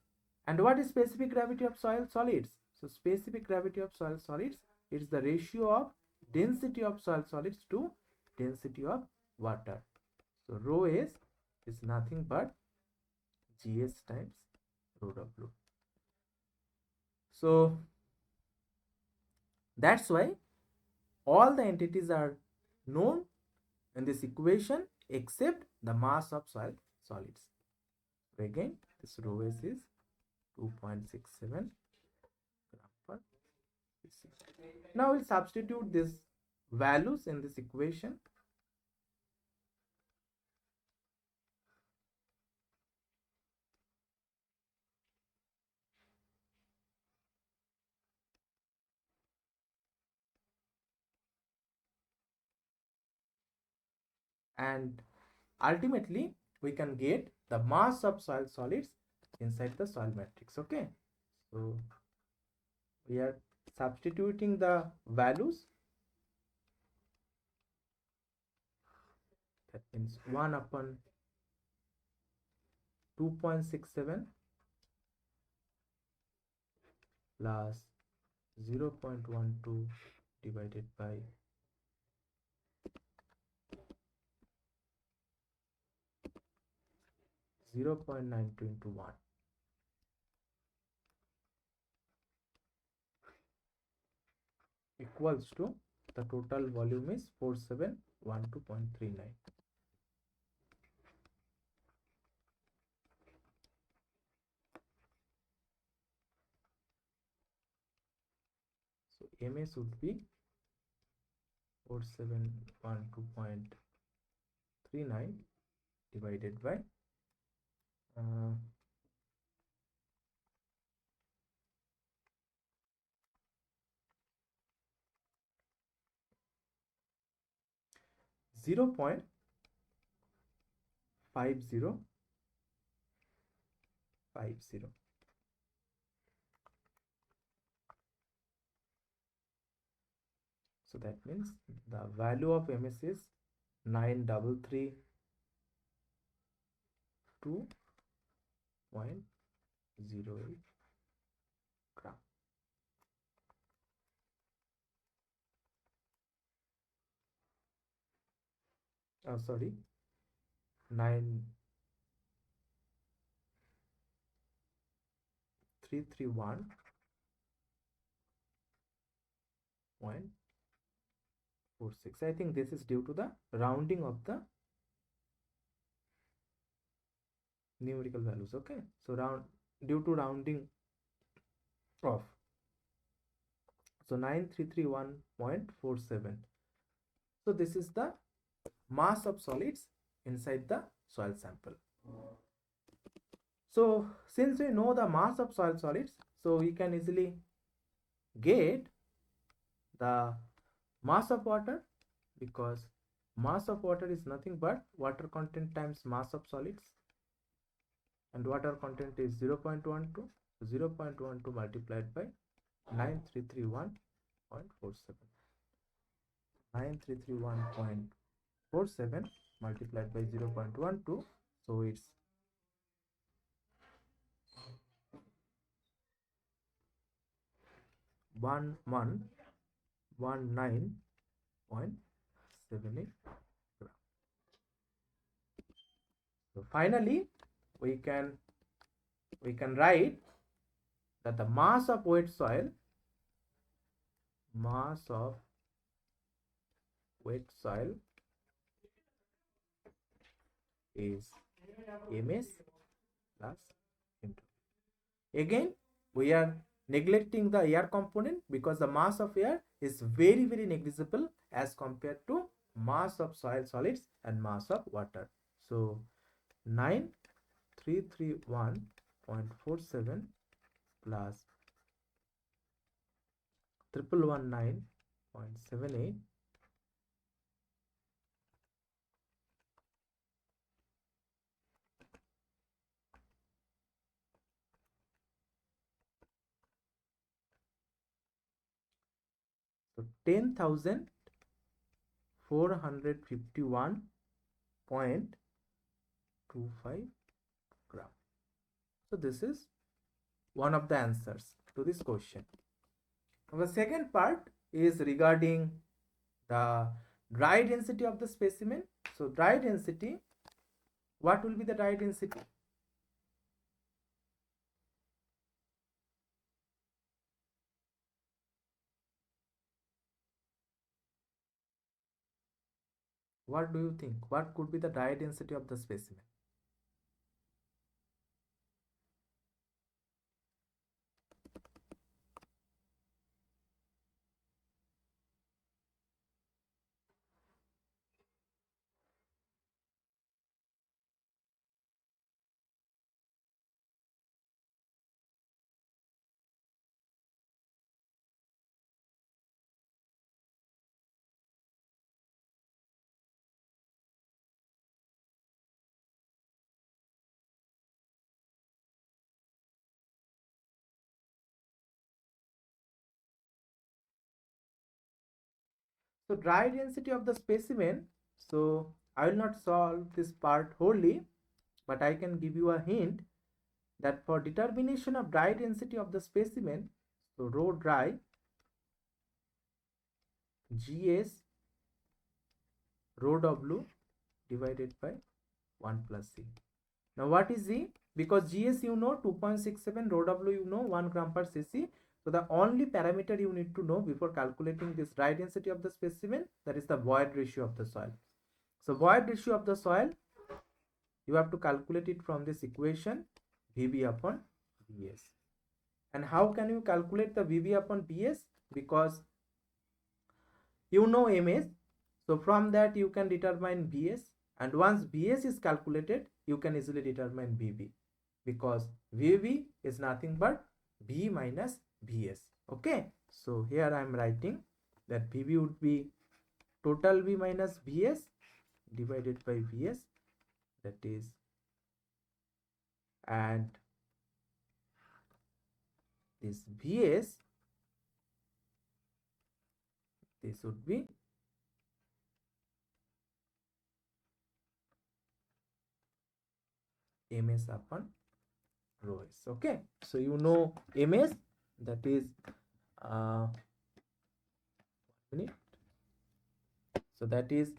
And what is specific gravity of soil solids? So specific gravity of soil solids is the ratio of density of soil solids to density of water. So rho s is nothing but gs times rho w. So that's why all the entities are known in this equation except the mass of soil solids. So again, this rho s is 2.67 gram per cc. Now we'll substitute these values in this equation. And ultimately we can get the mass of soil solids inside the soil matrix. Okay, so we are substituting the values. That means 1 upon 2.67 plus 0.12 divided by 0.92 into 1 equals to, the total volume is 4712.39. So ms would be 4712.39 divided by 0.5050. So that means the value of ms is 9332.08 gram. Oh, sorry, 9331.46. I think this is due to the rounding of the numerical values. Okay, so due to rounding off. So 9331.47. So this is the mass of solids inside the soil sample. So since we know the mass of soil solids, so we can easily get the mass of water, because mass of water is nothing but water content times mass of solids, and water content is 0.12. So 0.12 multiplied by 9331.47. 9331.47 multiplied by 0.12. So it's 1119.78 gram. So finally, we can write that the mass of wet soil is ms plus into. Again, we are neglecting the air component because the mass of air is very negligible as compared to mass of soil solids and mass of water. So 9331.47 plus 1119.78 so 10,451.25 gram. So this is one of the answers to this question. The second part is regarding the dry density of the specimen. So dry density, what will be the dry density? What do you think? What could be the dry density of the specimen? So dry density of the specimen, so I will not solve this part wholly, but I can give you a hint that for determination of dry density of the specimen, so rho dry GS rho W divided by 1 plus C. Now what is Z? Because GS you know 2.67, rho W you know 1 gram per cc. So the only parameter you need to know before calculating this dry density of the specimen, that is the void ratio of the soil. So void ratio of the soil, you have to calculate it from this equation VB upon BS. And how can you calculate the VB upon BS? Because you know MS, so from that you can determine BS, and once BS is calculated, you can easily determine VB, because VB is nothing but B minus BS. Okay, so here I am writing that VB would be total V minus BS divided by BS, that is, and this BS, this would be MS upon rho s. Okay, so you know MS, that is minute, so that is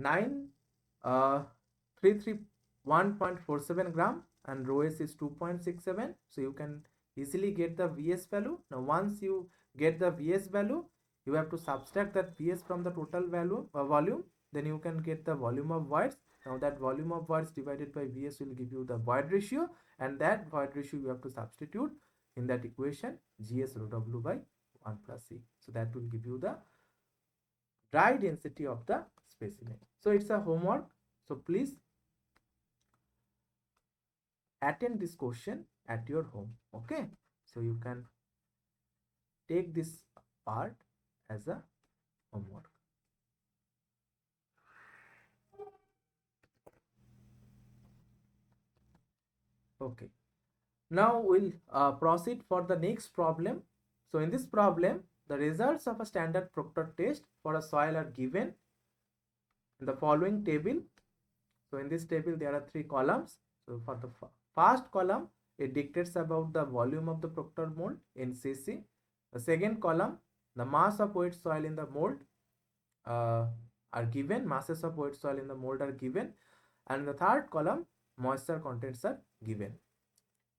9331.47 gram, and rho s is 2.67. so you can easily get the VS value. Now once you get the VS value, you have to subtract that VS from the total value volume, then you can get the volume of voids. Now that volume of voids divided by VS will give you the void ratio, and that void ratio you have to substitute in that equation GS rho W by 1 plus C. So that will give you the dry density of the specimen. So it's a homework. So please attend this question at your home. Okay, so you can take this part as a homework. Okay, now we'll proceed for the next problem. So in this problem, the results of a standard Proctor test for a soil are given in the following table. So in this table, there are three columns. So for the first column, it dictates about the volume of the Proctor mold in cc. The second column, the mass of wet soil in the mold are given. Masses of wet soil in the mold are given. And in the third column, moisture contents are given.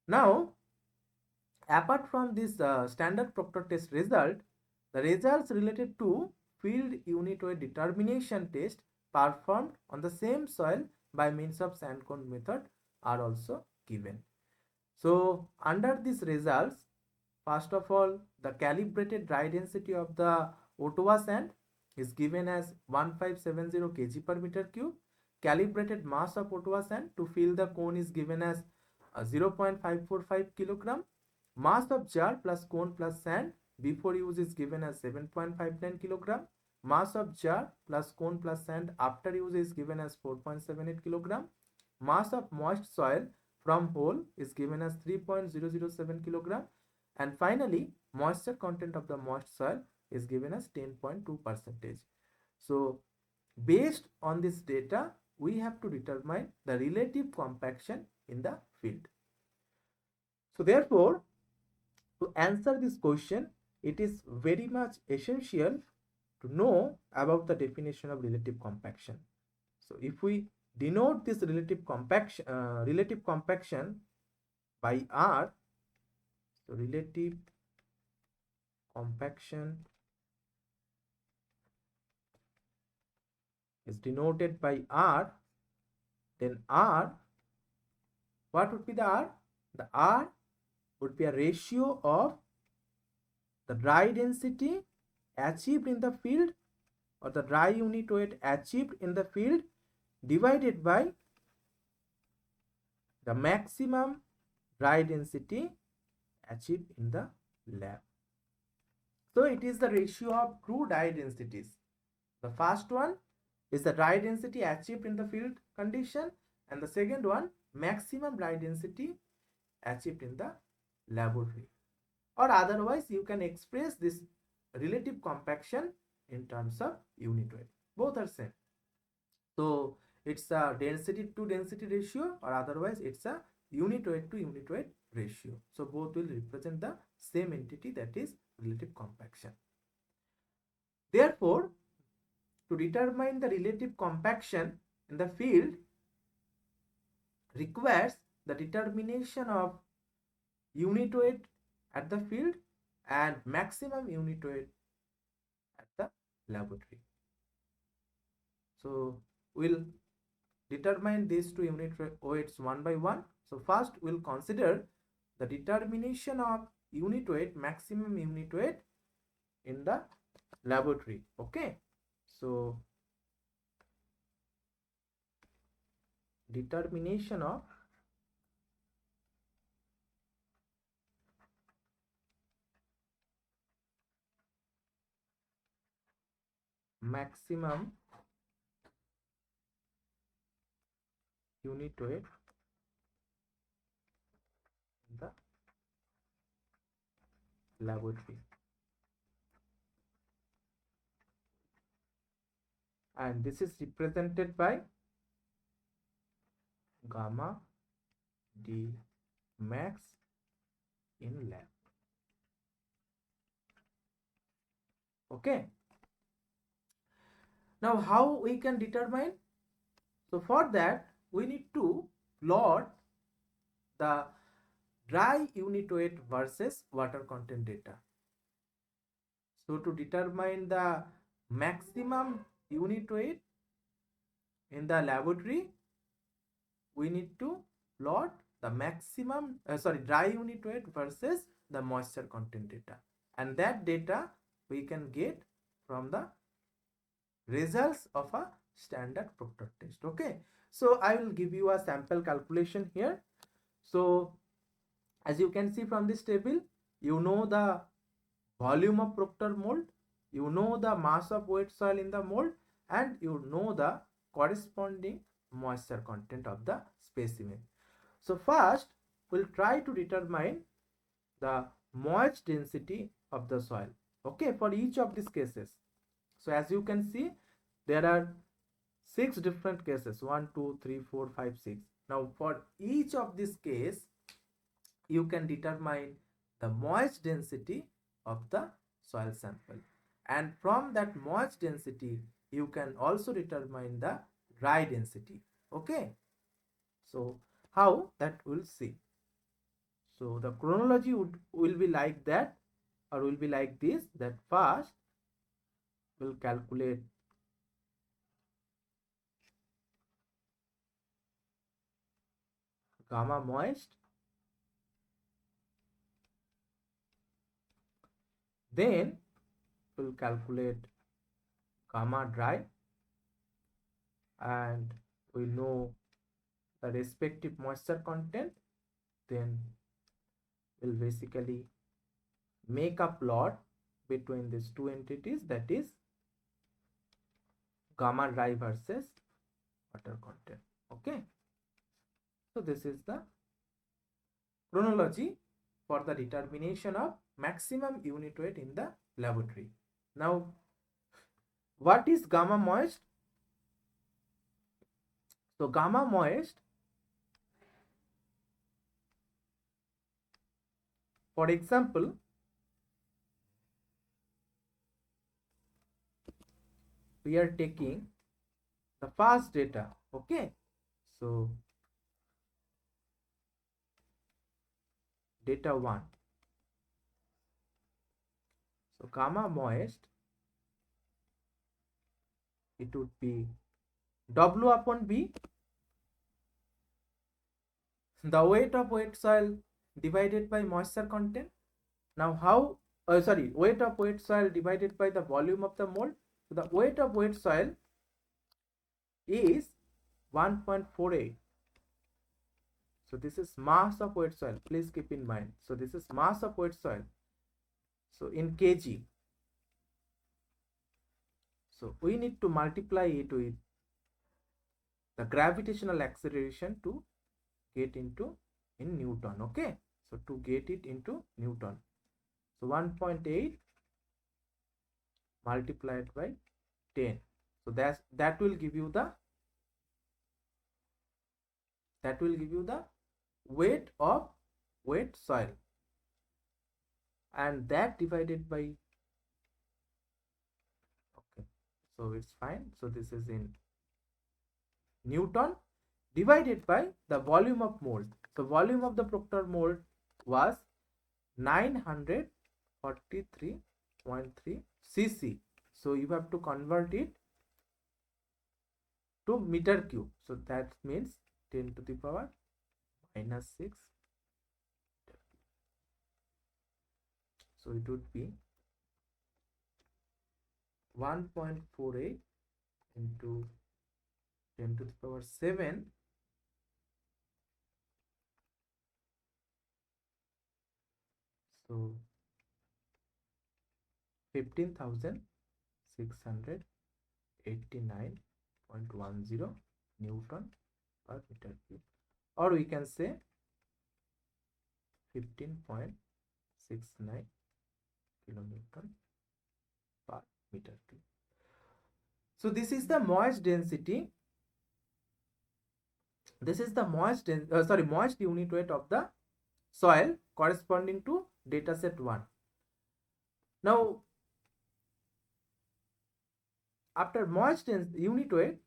Now, apart from this standard Proctor test result, the results related to field unit weight determination test performed on the same soil by means of sand cone method are also given. So under these results, first of all, the calibrated dry density of the Ottawa sand is given as 1570 kg per meter cube. Calibrated mass of Ottawa sand to fill the cone is given as 0.545 kilogram. Mass of jar plus cone plus sand before use is given as 7.59 kilogram. Mass of jar plus cone plus sand after use is given as 4.78 kilogram. Mass of moist soil from hole is given as 3.007 kilogram. And finally, moisture content of the moist soil is given as 10.2 percentage. So based on this data, we have to determine the relative compaction in the field. So therefore, to answer this question, it is very much essential to know about the definition of relative compaction. So if we denote this relative compaction by R, so relative compaction is denoted by R, then R, what would be the R? The R would be a ratio of the dry density achieved in the field or the dry unit weight achieved in the field divided by the maximum dry density achieved in the lab. So it is the ratio of two dry densities. The first one is the dry density achieved in the field condition, and the second one maximum dry density achieved in the laboratory. Or otherwise you can express this relative compaction in terms of unit weight. Both are same. So it's a density to density ratio, or otherwise it's a unit weight to unit weight ratio. So both will represent the same entity, that is relative compaction. Therefore, to determine the relative compaction in the field requires the determination of unit weight at the field and maximum unit weight at the laboratory. So we'll determine these two unit weights one by one. So first we'll consider the determination of unit weight, maximum unit weight in the laboratory. Okay, so determination of maximum unit weight in the laboratory, and this is represented by gamma d max in lab. Okay, now how we can determine? So for that we need to plot the dry unit weight versus water content data. So to determine the maximum unit weight in the laboratory, we need to plot the maximum dry unit weight versus the moisture content data, and that data we can get from the results of a standard Proctor test. Okay, so I will give you a sample calculation here. So as you can see from this table, you know the volume of Proctor mold, you know the mass of wet soil in the mold, and you know the corresponding moisture content of the specimen. So first we'll try to determine the moist density of the soil, okay, for each of these cases. So as you can see, there are 6 different cases, 1 2 3 4 5 6. Now for each of these case, you can determine the moist density of the soil sample, and from that moist density you can also determine the dry density. Okay, so how that we'll see. So the chronology will be like that, or will be like this, that first we'll calculate gamma moist, then we'll calculate gamma dry, and we know the respective moisture content. Then we'll basically make a plot between these two entities, that is gamma dry versus water content. Okay, so this is the chronology for the determination of maximum unit weight in the laboratory. Now, what is gamma moist? So gamma moist, for example, we are taking the first data. Okay, so data 1. So gamma moist, it would be W upon B, the weight of wet soil divided by moisture content. Now how, weight of wet soil divided by the volume of the mold. So the weight of wet soil is 1.48. So this is mass of wet soil, please keep in mind. So this is mass of wet soil, so in kg. So we need to multiply it with the gravitational acceleration to get into in Newton. Okay, so to get it into Newton, so 1.8 multiplied by 10. So that will give you the weight of wet soil, and that divided by, okay, so it's fine. So this is in Newton divided by the volume of mold. So volume of the Proctor mold was 943.3 cc. So you have to convert it to meter cube. So that means 10 to the power minus 6. So it would be 1.48 into 10 to the power 7 so 15,689.10 Newton per meter cube, or we can say 15.69 kilonewton per meter cube. So this is the moist density. This is the moist unit weight of the soil corresponding to dataset 1. Now, after moist unit weight,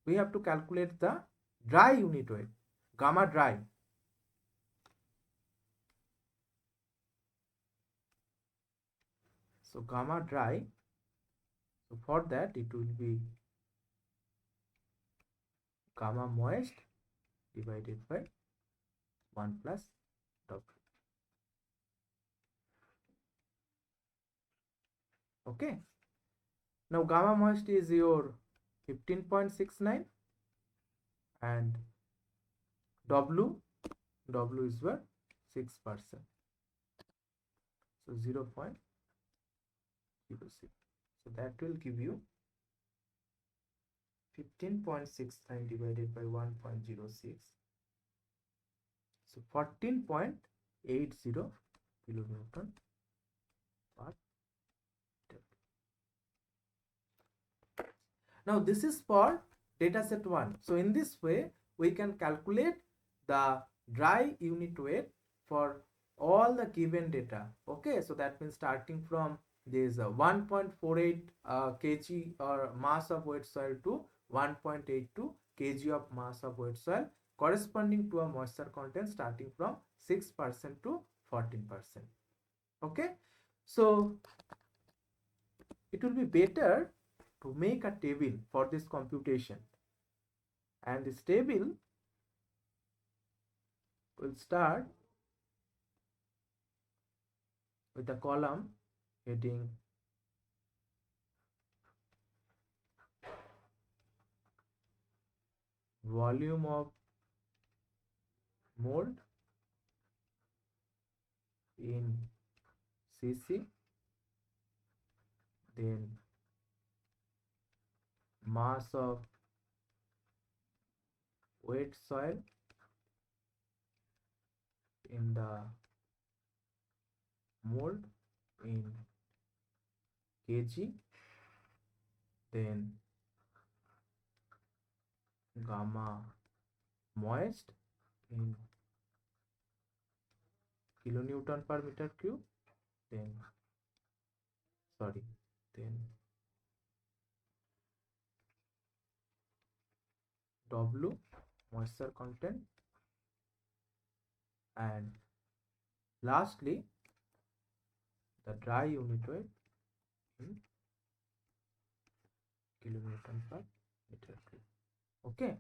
we have to calculate the dry unit weight, gamma dry. So gamma dry, so for that it will be gamma moist divided by 1 plus W. Okay. Now gamma moist is your 15.69 and W is your 6%. So 0.06. So that will give you 15.69 divided by 1.06. So 14.80 kilonewton per. Now this is for data set 1. So in this way we can calculate the dry unit weight for all the given data. Okay, so that means starting from this 1.48 kg or mass of wet soil to 1.82 kg of mass of wet soil, corresponding to a moisture content starting from 6% to 14%. Okay, so it will be better to make a table for this computation, and this table will start with the column heading volume of mold in cc, then mass of wet soil in the mold in kg, then gamma moist in kilonewton per meter cube, then W moisture content, and lastly the dry unit weight in kilonewton per meter cube. Okay,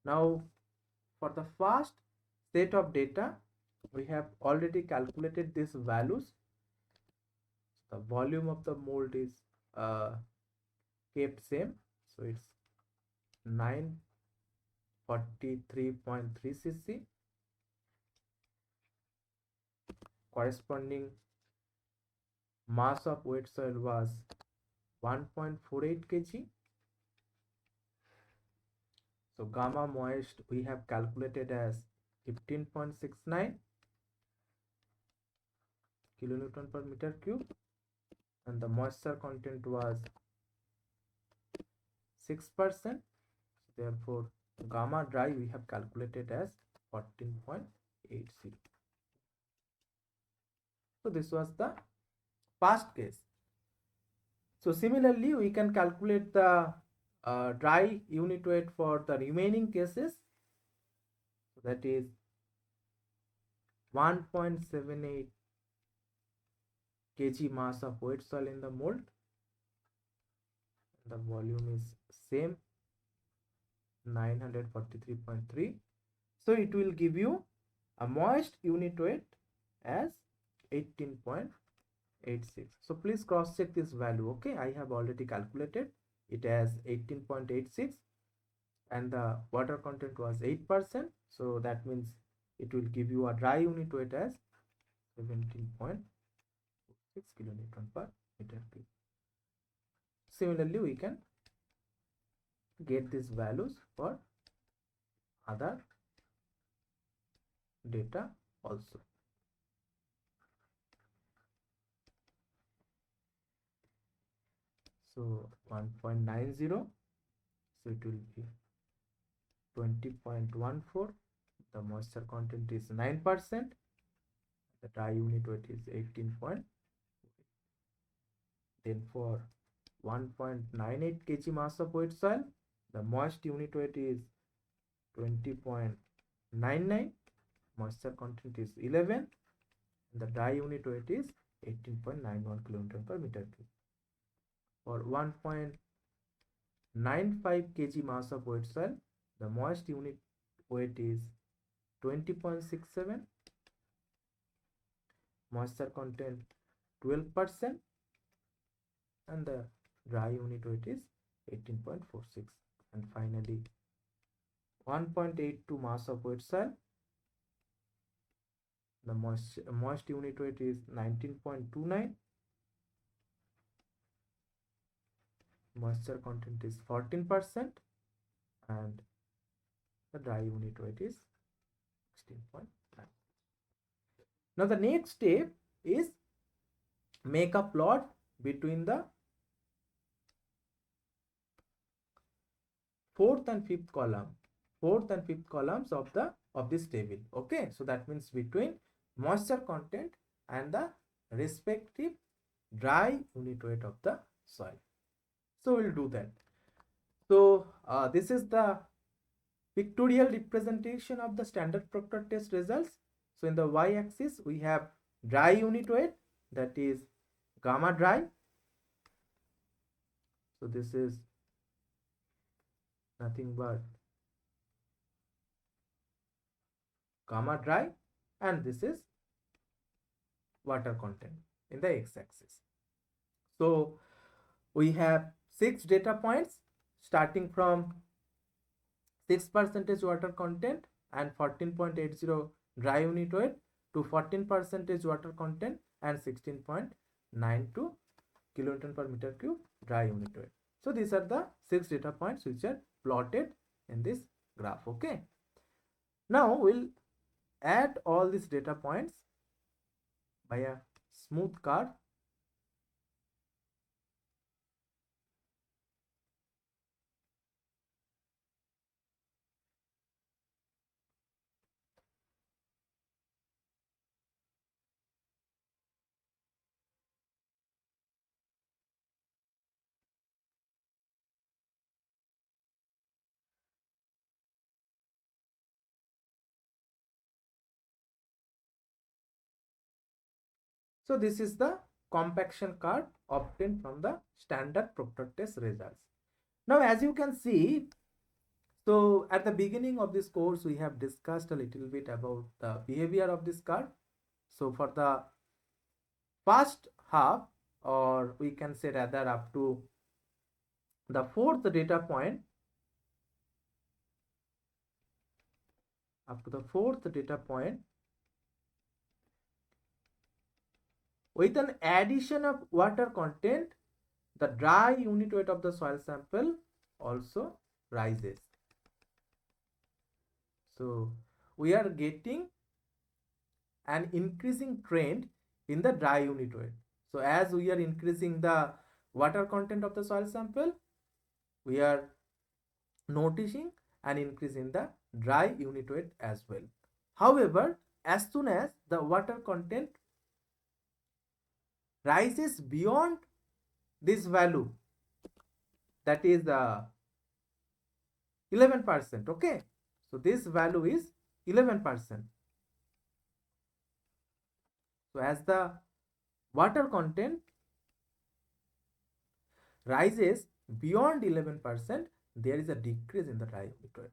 now for the first set of data we have already calculated these values. The volume of the mold is kept same, so it's 943.3 cc. Corresponding mass of wet soil was 1.48 kg. So gamma moist we have calculated as 15.69 kilonewton per meter cube, and the moisture content was 6%. Therefore gamma dry we have calculated as 14.80. So this was the past case. So similarly we can calculate the dry unit weight for the remaining cases. So that is 1.78 kg mass of wet soil in the mold. The volume is same, 943.3. So it will give you a moist unit weight as 18.86. So please cross check this value. Okay, I have already calculated it as 18.86 and the water content was 8%. So that means it will give you a dry unit weight as 17.6 kilonewton per meter cube. Similarly we can get these values for other data also. So 1.90, so it will be 20.14. The moisture content is 9%. The dry unit weight is 18. Then for 1.98 kg mass of wet soil, the moist unit weight is 20.99. Moisture content is 11. And the dry unit weight is 18.91 kilonewton per meter cube. For 1.95 kg mass of wet soil, the moist unit weight is 20.67. Moisture content 12%, and the dry unit weight is 18.46, and finally 1.82 mass of wet soil. The moist unit weight is 19.29, moisture content is 14%, and the dry unit weight is 16.9. Now the next step is make a plot between the fourth and fifth columns of this table. Okay, so that means between moisture content and the respective dry unit weight of the soil. So we'll do that. So this is the pictorial representation of the standard Proctor test results. So in the y-axis we have dry unit weight, that is gamma dry. So this is nothing but gamma dry, and this is water content in the x-axis. So we have 6 data points starting from 6% water content and 14.80 dry unit weight to 14% water content and 16.92 kilonewton per meter cube dry unit weight. So these are the 6 data points which are plotted in this graph. Okay. Now we'll add all these data points by a smooth curve. So this is the compaction curve obtained from the standard Proctor test results. Now as you can see, so at the beginning of this course we have discussed a little bit about the behavior of this curve. So for the first half, or we can say rather up to the fourth data point, with an addition of water content, the dry unit weight of the soil sample also rises. So we are getting an increasing trend in the dry unit weight. So as we are increasing the water content of the soil sample, we are noticing an increase in the dry unit weight as well. However, as soon as the water content rises beyond this value, that is 11%. Okay, so this value is 11%. So as the water content rises beyond 11%, there is a decrease in the dry unit weight.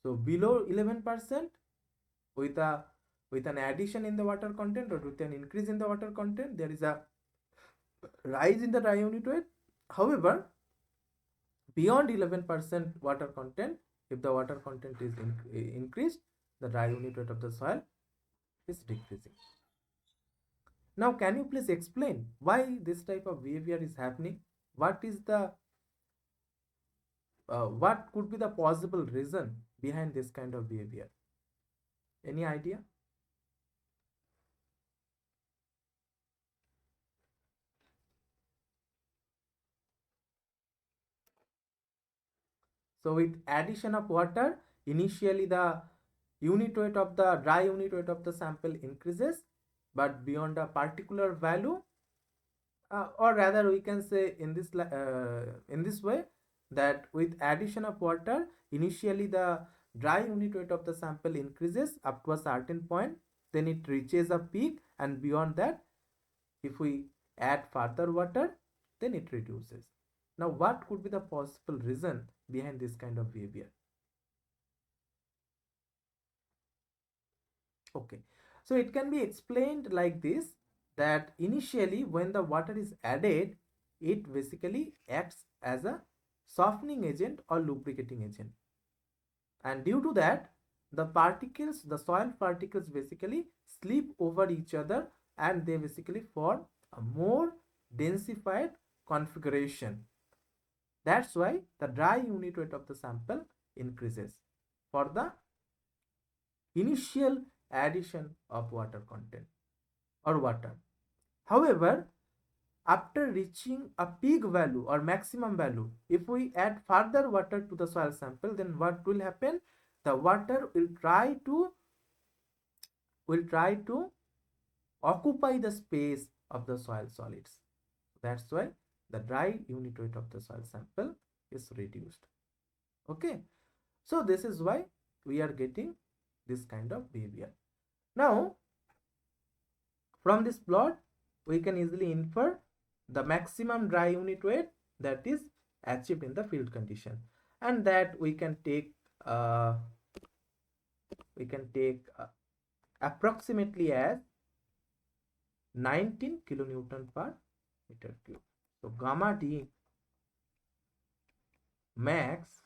So below 11%, with an addition in the water content or with an increase in the water content, there is a rise in the dry unit weight. However, beyond 11% water content, if the water content is increased, the dry unit weight of the soil is decreasing. Now can you please explain why this type of behavior is happening? What could be the possible reason behind this kind of behavior? Any idea? So with addition of water, initially the unit weight of the dry unit weight of the sample increases, but beyond a particular value, or rather we can say in this way, that with addition of water, initially the dry unit weight of the sample increases up to a certain point, then it reaches a peak, and beyond that, if we add further water, then it reduces. Now what could be the possible reason behind this kind of behavior? Okay, so it can be explained like this, that initially when the water is added, it basically acts as a softening agent or lubricating agent. And due to that, the soil particles basically slip over each other and they basically form a more densified configuration. That's why the dry unit weight of the sample increases for the initial addition of water content or water. However, after reaching a peak value or maximum value, if we add further water to the soil sample, then what will happen? The water will try to occupy the space of the soil solids. That's why the dry unit weight of the soil sample is reduced. Okay, so this is why we are getting this kind of behavior. Now, from this plot, we can easily infer the maximum dry unit weight that is achieved in the field condition, and that uh, we can take approximately as 19 kilonewton per meter cube. So gamma D max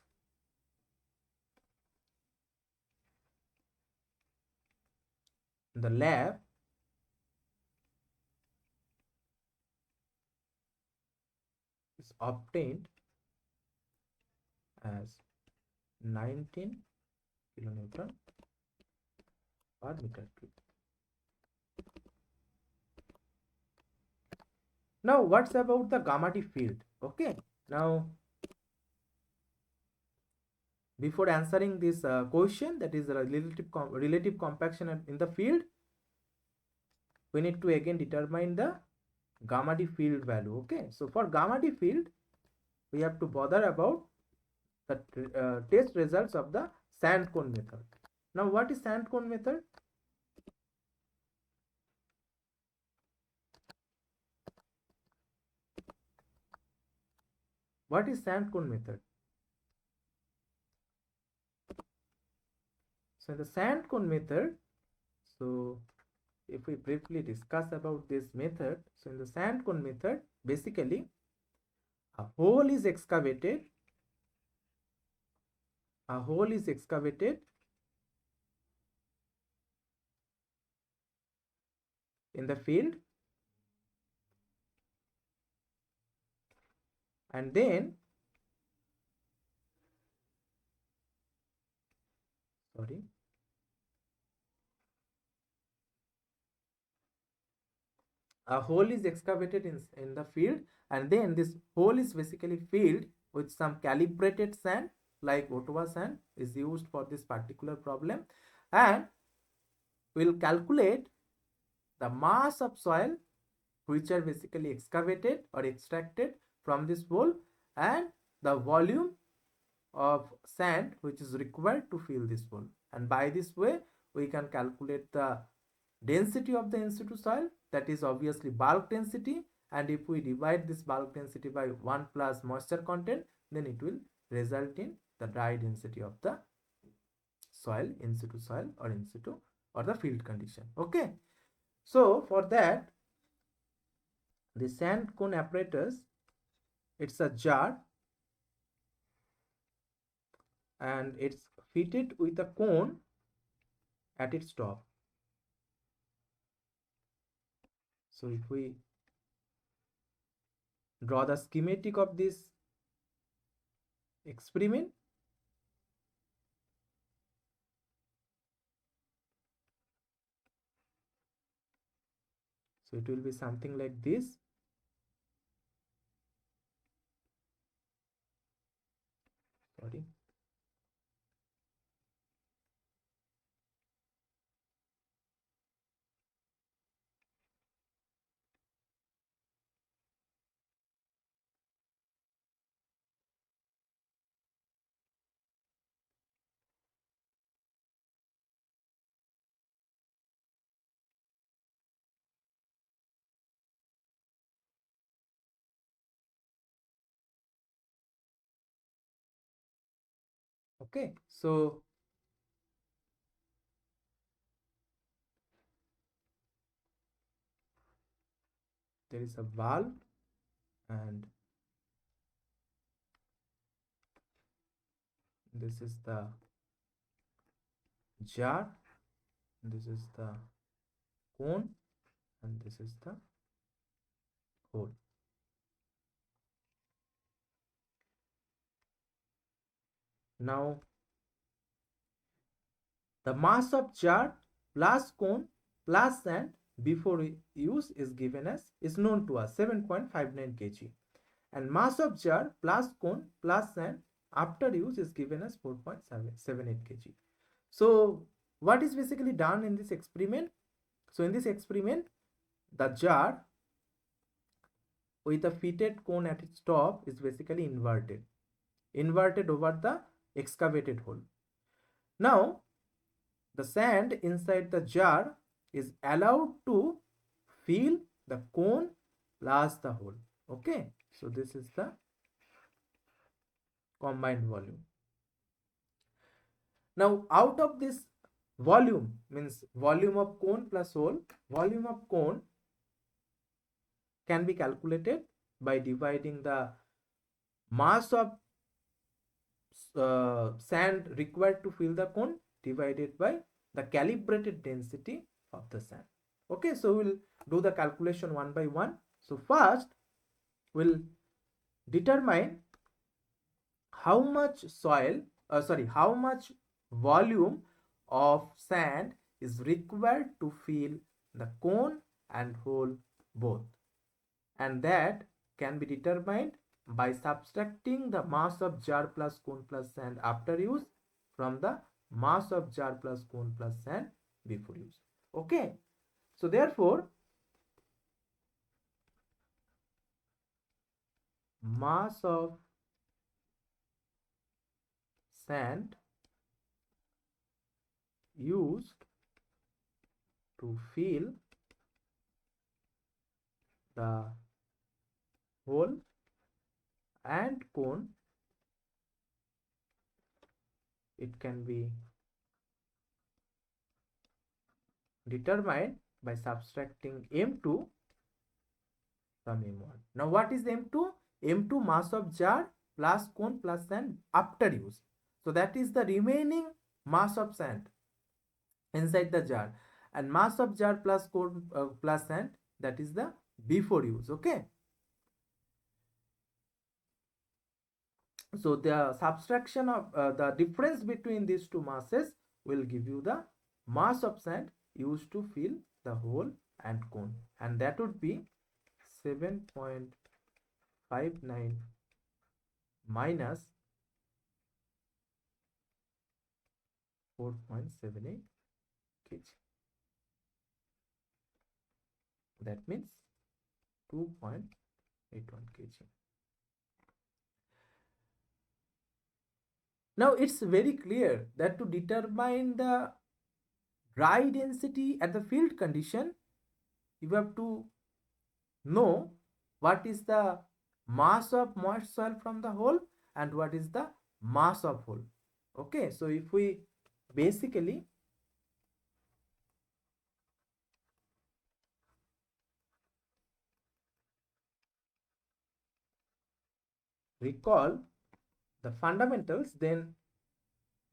in the lab is obtained as 19 kilonewton per meter cube. Now, what's about the gamma D field? Okay, now before answering this question, that is relative compaction in the field, we need to again determine the gamma D field value. Okay, so for gamma D field, we have to bother about the test results of the sand cone method. Now, what is sand cone method? What is sand cone method? So in the sand cone method, so if we briefly discuss about this method, so in the sand cone method, basically a hole is excavated, a hole is excavated in the field, and then sorry, a hole is excavated in the field, and then this hole is basically filled with some calibrated sand like Ottawa sand is used for this particular problem, and we'll calculate the mass of soil which are basically excavated or extracted from this hole and the volume of sand which is required to fill this hole, and by this way we can calculate the density of the in situ soil, that is obviously bulk density, and if we divide this bulk density by 1 plus moisture content, then it will result in the dry density of the soil, in situ soil or in situ or the field condition. Okay, so for that, the sand cone apparatus, it's a jar and it's fitted with a cone at its top. So if we draw the schematic of this experiment, so it will be something like this. Sorry. Okay, so there is a valve and this is the jar, this is the cone, and this is the hole. Now the mass of jar plus cone plus sand before use is given as, is known to us, 7.59 kg, and mass of jar plus cone plus sand after use is given as 4.78 kg. So what is basically done in this experiment? So in this experiment, the jar with a fitted cone at its top is basically inverted over the excavated hole. Now the sand inside the jar is allowed to fill the cone plus the hole. Okay, so this is the combined volume. Now out of this volume, means volume of cone plus hole, volume of cone can be calculated by dividing the mass of sand required to fill the cone divided by the calibrated density of the sand. Okay, so we'll do the calculation one by one. So first we'll determine how much how much volume of sand is required to fill the cone and hole both, and that can be determined by subtracting the mass of jar plus cone plus sand after use from the mass of jar plus cone plus sand before use. Okay, so therefore mass of sand used to fill the hole and cone, it can be determined by subtracting M2 from M1. Now what is M2? M2 mass of jar plus cone plus sand after use. So that is the remaining mass of sand inside the jar, and mass of jar plus cone plus sand, that is the before use. Okay, so the subtraction of the difference between these two masses will give you the mass of sand used to fill the hole and cone, and that would be 7.59 minus 4.78 kg. That means 2.81 kg. Now it's very clear that to determine the dry density at the field condition, you have to know what is the mass of moist soil from the hole and what is the mass of hole. Okay, so if we basically recall the fundamentals, then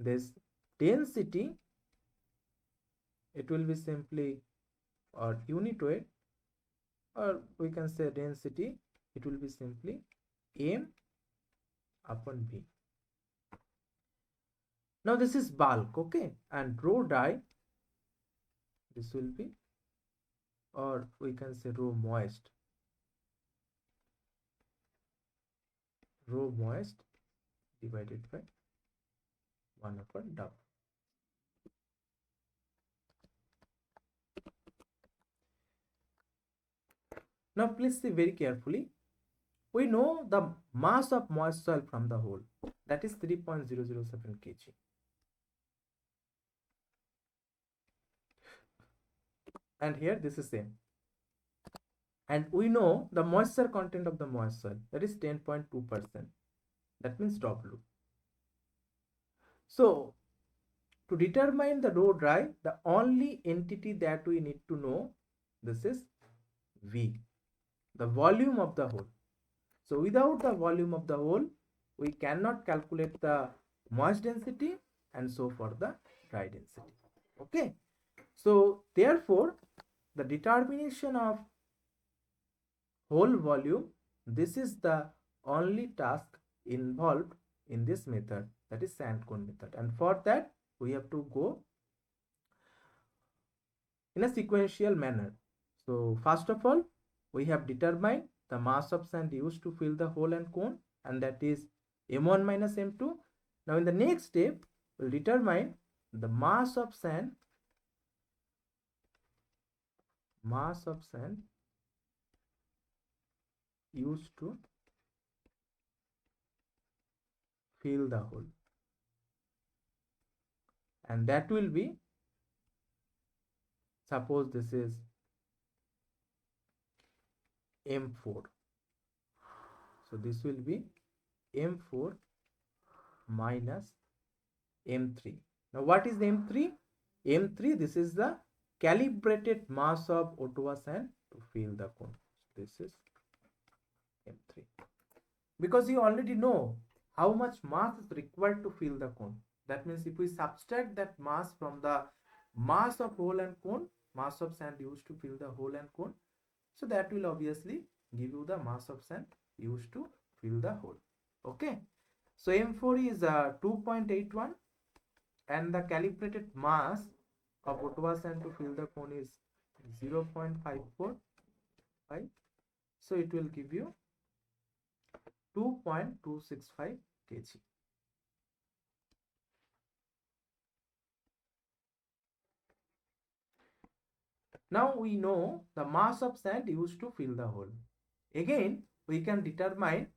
this density, it will be simply, or unit weight, or we can say density, it will be simply M upon V. Now this is bulk, okay, and rho dry, this will be, or we can say rho moist divided by 1 upon W. Now please see very carefully. We know the mass of moist soil from the hole, that is 3.007 kg. And here this is same. And we know the moisture content of the moist soil, that is 10.2%. That means W. So to determine the rho dry, the only entity that we need to know, this is V, the volume of the hole. So without the volume of the hole, we cannot calculate the moist density and so for the dry density. Okay. So therefore, the determination of hole volume, this is the only task involved in this method, that is sand cone method. And for that, we have to go in a sequential manner. So first of all, we have determined the mass of sand used to fill the hole and cone, and that is m1 minus m2. Now in the next step, we'll determine the mass of sand used to fill the hole, and that will be, suppose this is m4, so this will be m4 minus m3. Now what is m3? M3, this is the calibrated mass of O2 sand to fill the cone. So this is m3, because you already know how much mass is required to fill the cone. That means if we subtract that mass from the mass of hole and cone, mass of sand used to fill the hole and cone, so that will obviously give you the mass of sand used to fill the hole. Okay, so m4 is 2.81, and the calibrated mass of O2 sand to fill the cone is 0.545. So it will give you 2.265 kg. Now we know the mass of sand used to fill the hole. Again, we can determine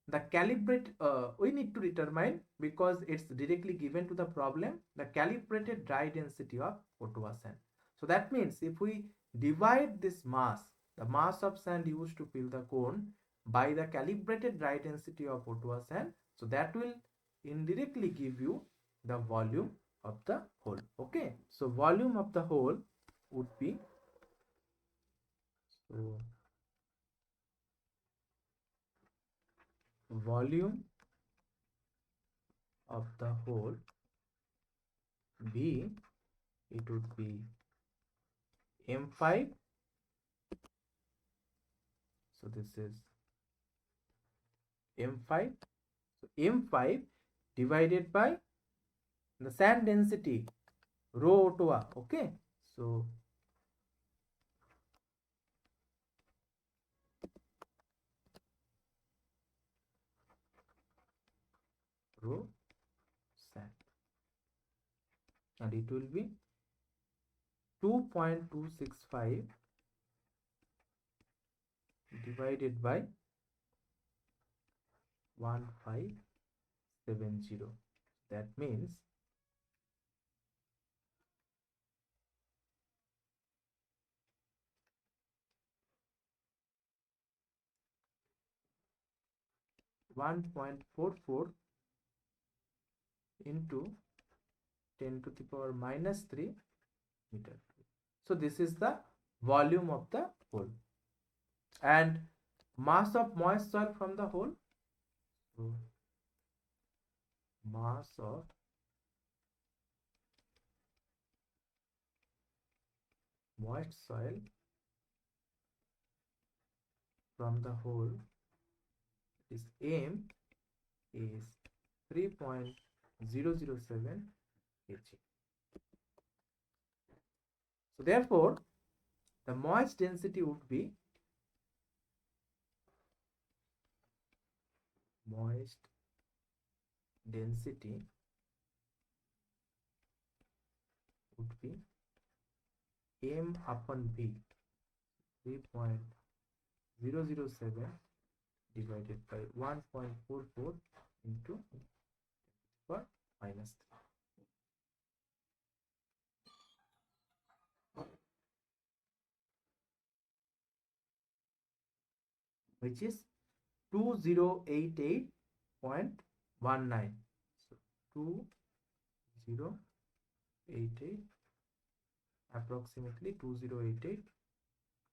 the calibrate, we need to determine, because it's directly given to the problem, the calibrated dry density of O2 sand. So that means if we divide this mass, the mass of sand used to fill the cone, by the calibrated dry density of O2 sand, so that will indirectly give you the volume of the hole. Okay, so volume of the hole would be, so volume of the hole B, it would be m5, so this is m5, so m5 divided by the sand density rho O2, okay, so rho sand, and it will be 2.265 divided by 1570, that means 1.44 into 10 to the power minus 3 meter. So this is the volume of the hole. And mass of moist soil from the hole, so mass of moist soil from the hole is m is 3.007 kg. So therefore the moist density would be, moist density would be m upon v, 3.007 divided by 1.44 into power minus 3, which is 2088.19. So 2088, approximately 2088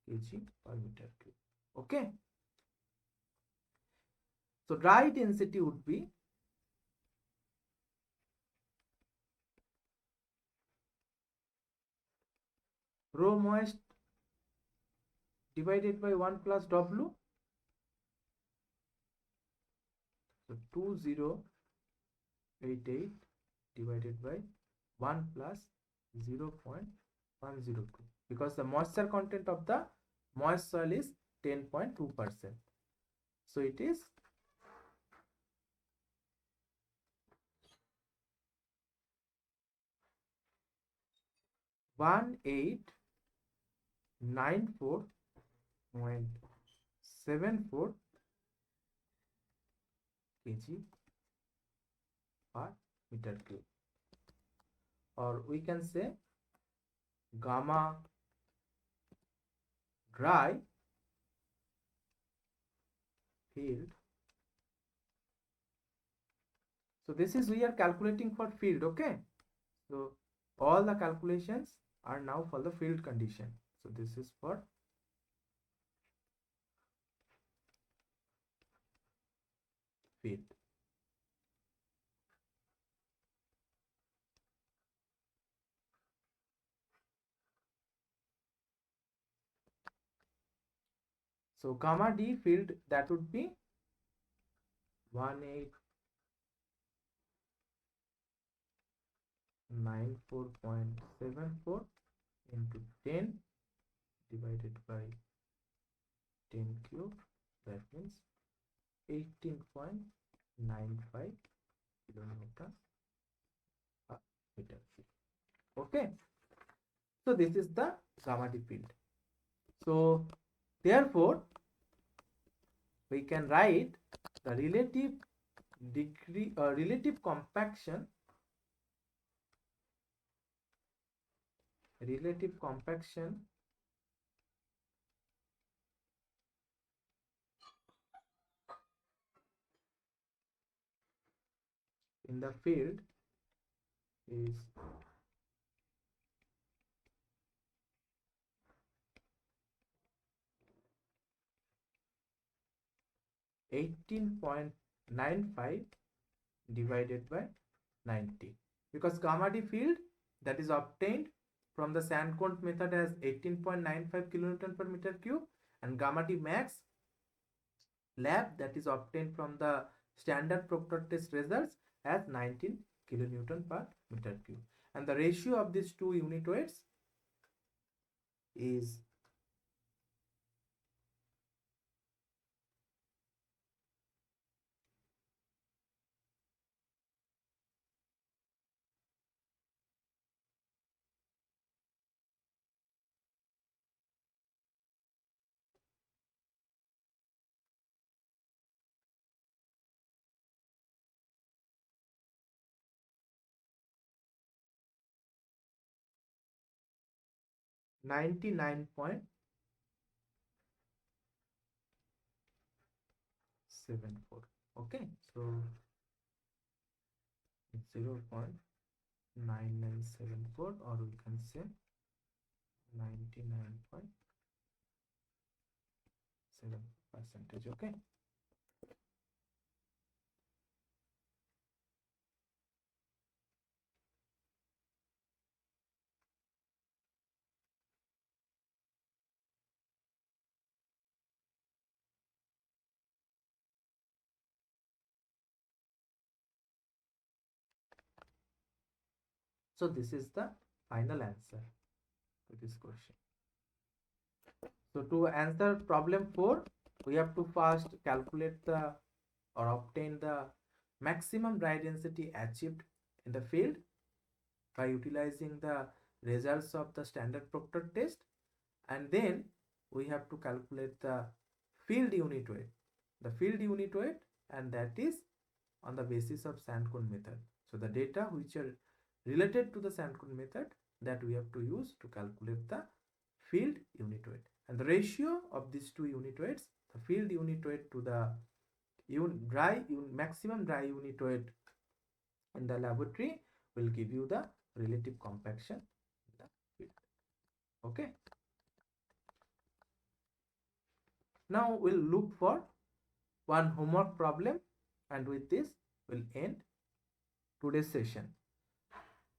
kg per meter cube. Okay. So dry density would be rho moist divided by 1 plus W. So 2088 divided by 1 plus 0.102, because the moisture content of the moist soil is 10.2%. So it is 1894.74 kg per meter cube, or we can say gamma dry field. So this is we are calculating for field. Okay, so all the calculations are now for the field condition. So this is for field. So gamma D field, that would be 1894.74 into 10 divided by 10 cube, that means 18.95 kilonewton per meter cube. Okay, so this is the gamma D field. So therefore we can write the relative degree relative compaction in the field is 18.95 divided by 90, because gamma D field that is obtained from the sand cone method as 18.95 kilonewton per meter cube, and gamma D max lab that is obtained from the standard Proctor test results as 19 kilonewton per meter cube, and the ratio of these two unit weights is 99.74. Okay, so 0.9974, or we can say 99.7%. Okay, so this is the final answer to this question. So to answer problem 4, we have to first calculate the or obtain the maximum dry density achieved in the field by utilizing the results of the standard Proctor test, and then we have to calculate the field unit weight, and that is on the basis of sand cone method. So the data which are related to the sand cone method, that we have to use to calculate the field unit weight, and the ratio of these two unit weights, the field unit weight to the maximum dry unit weight in the laboratory, will give you the relative compaction in the field. Okay, now we'll look for one homework problem, and with this we'll end today's session.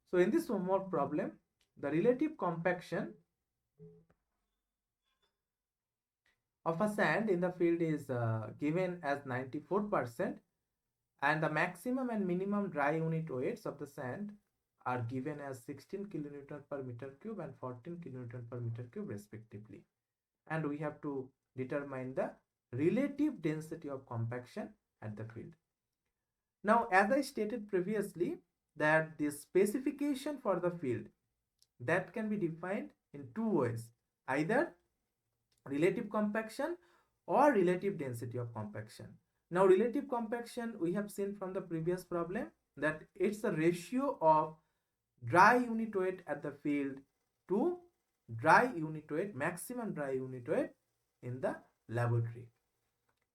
So in this homework problem, the relative compaction of a sand in the field is given as 94%, and the maximum and minimum dry unit weights of the sand are given as 16 kilonewton per meter cube and 14 kilonewton per meter cube respectively. And we have to determine the relative density of compaction at the field. Now, as I stated previously, that the specification for the field that can be defined in two ways, either relative compaction or relative density of compaction. Now, relative compaction, we have seen from the previous problem that it's a ratio of dry unit weight at the field to dry unit weight, maximum dry unit weight in the laboratory.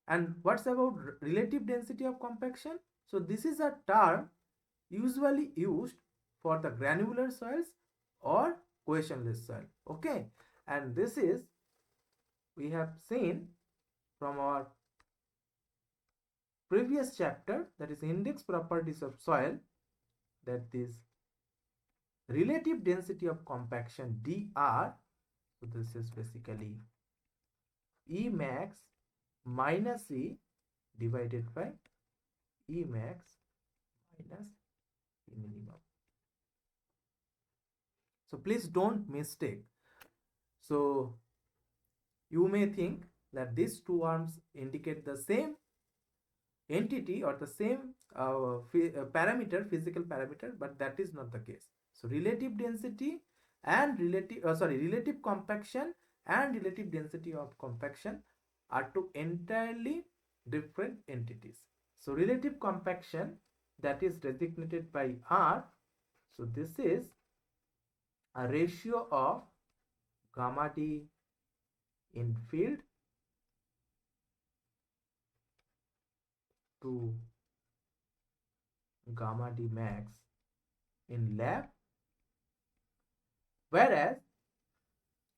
And what's about relative density of compaction? So this is a term usually used for the granular soils or cohesionless soil. Okay, and this is, we have seen from our previous chapter, that is index properties of soil, that this relative density of compaction dr, so this is basically E max minus E divided by E max minus E minimum. So please don't mistake. So you may think that these two terms indicate the same entity or the same parameter, physical parameter, but that is not the case. So relative density and relative compaction and relative density of compaction are two entirely different entities. So relative compaction, that is designated by R. So this is a ratio of gamma D in field to gamma D max in lab, whereas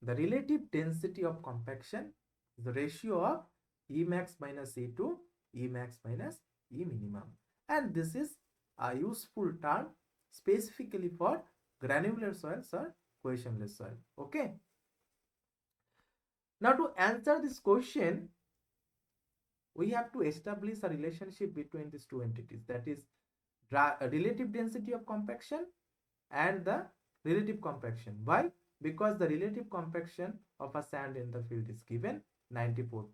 the relative density of compaction is the ratio of E max minus E to E max minus E minimum, and this is a useful term specifically for granular soils or cohesionless soil. Okay. Now to answer this question, we have to establish a relationship between these two entities, that is relative density of compaction and the relative compaction. Why? Because the relative compaction of a sand in the field is given 94%,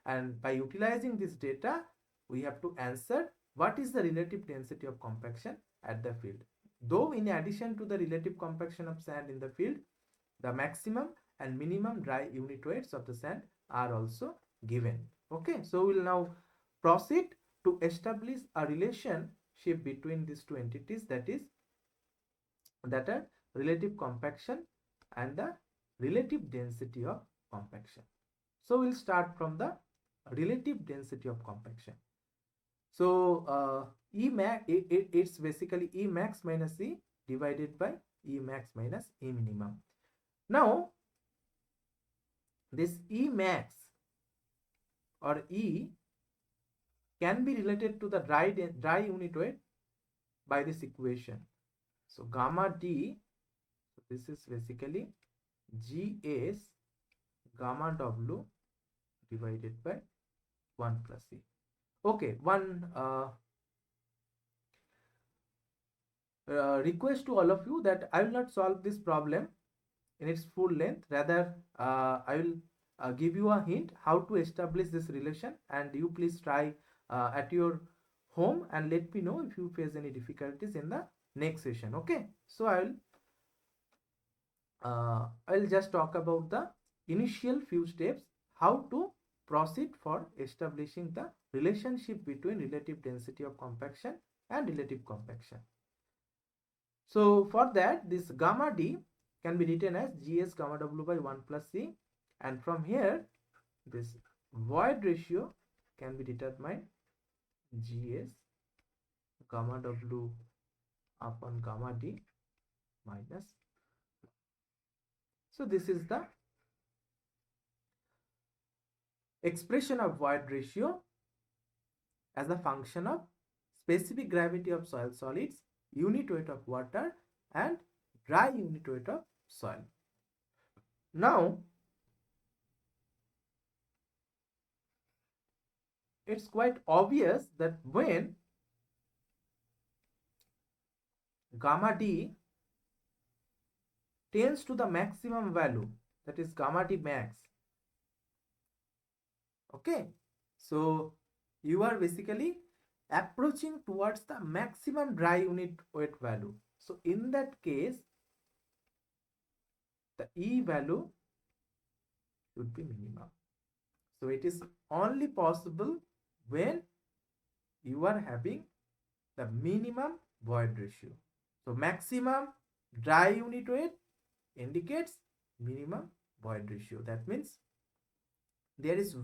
and by utilizing this data we have to answer what is the relative density of compaction at the field. Though in addition to the relative compaction of sand in the field, the maximum and minimum dry unit weights of the sand are also given. Okay, so we'll now proceed to establish a relationship between these two entities, that are relative compaction and the relative density of compaction. So we'll start from the relative density of compaction. So E max, it's basically E max minus E divided by E max minus E minimum. Now this E max or E can be related to the dry unit weight by this equation. So gamma D, so this is basically GS gamma W divided by 1 plus E. Okay, one request to all of you that I will not solve this problem in its full length. Rather, I will give you a hint how to establish this relation, and you please try at your home and let me know if you face any difficulties in the next session. Okay, so I'll just talk about the initial few steps how to proceed for establishing the relationship between relative density of compaction and relative compaction. So for that, this gamma D can be written as GS gamma W by 1 plus C, and from here this void ratio can be determined GS gamma W upon gamma D minus. So this is the expression of void ratio as a function of specific gravity of soil solids, unit weight of water, and dry unit weight of soil. Now, it's quite obvious that when gamma d tends to the maximum value, that is gamma d max, okay, so you are basically approaching towards the maximum dry unit weight value. So in that case, the E value should be minimum. So it is only possible when you are having the minimum void ratio. So maximum dry unit weight indicates minimum void ratio. That means there is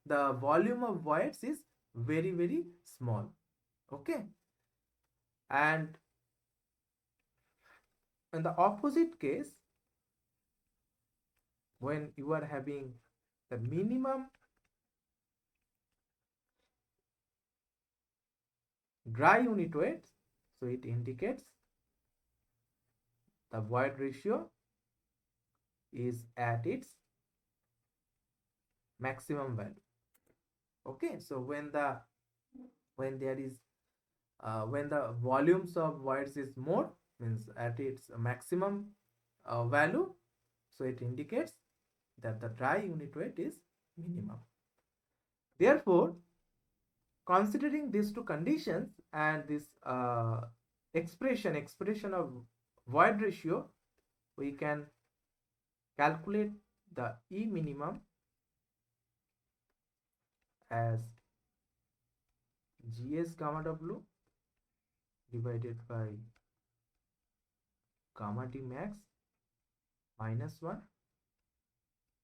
the volume of voids is very small. Okay. And in the opposite case, when you are having the minimum dry unit weight, so it indicates the void ratio is at its maximum value. Okay, so when there is when the volumes of voids is more, means at its maximum value, so it indicates that the dry unit weight is minimum. Therefore, considering these two conditions and this expression of void ratio, we can calculate the E minimum as GS gamma W divided by gamma D max minus 1,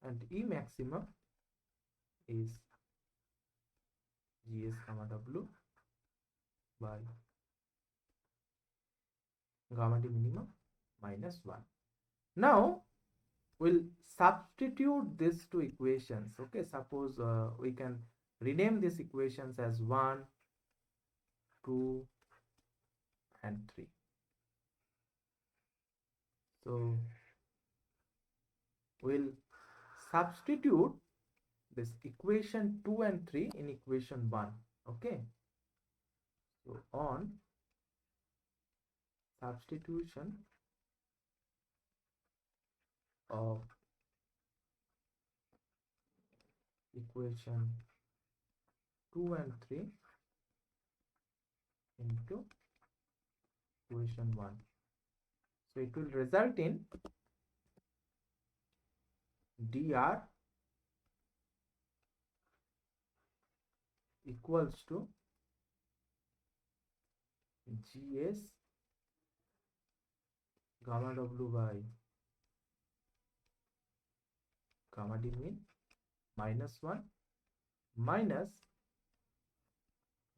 and E maximum is GS gamma W by gamma D minimum minus 1. Now we'll substitute these two equations. Okay, suppose we can rename these equations as 1, 2 and 3. So we'll substitute this equation 2 and 3 in equation 1. Okay, so on substitution of equation 2 and 3 into equation 1, so it will result in dr equals to GS gamma W by gamma D min minus 1 minus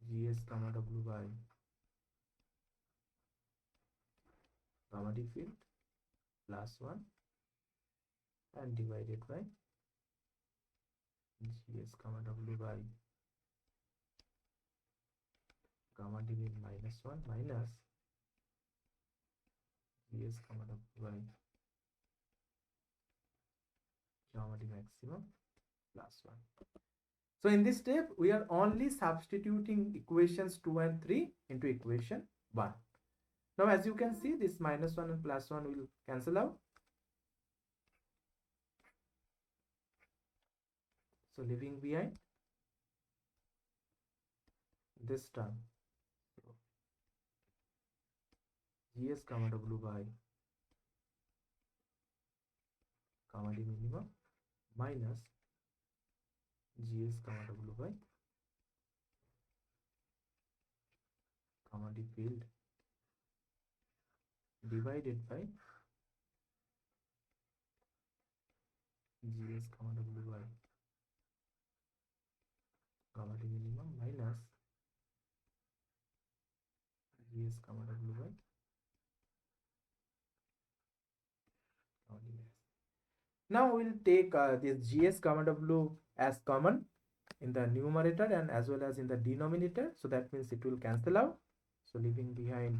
GS gamma W by gamma D field plus 1 and divided by GS gamma W by gamma D min minus 1 minus GS gamma W by gamma D maximum plus 1. So in this step, we are only substituting equations 2 and 3 into equation 1. Now as you can see, this minus 1 and plus 1 will cancel out. So leaving behind this term, GS gamma W by gamma D minimum minus GS gamma W by gamma D field divided by GS gamma W by gamma D minimum minus GS gamma W by gamma D max. Now we'll take this GS gamma W as common. in the numerator and as well as in the denominator. So that means it will cancel out. So leaving behind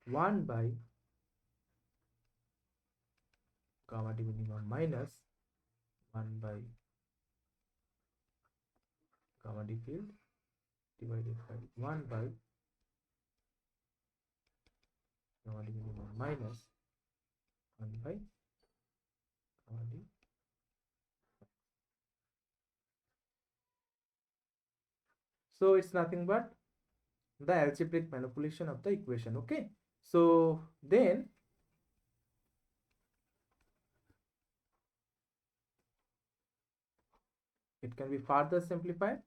1 by gamma d minimum minus 1 by gamma d field divided by 1 by gamma d minimum minus 1 by gamma d. So it's nothing but the algebraic manipulation of the equation. Okay, so then it can be further simplified.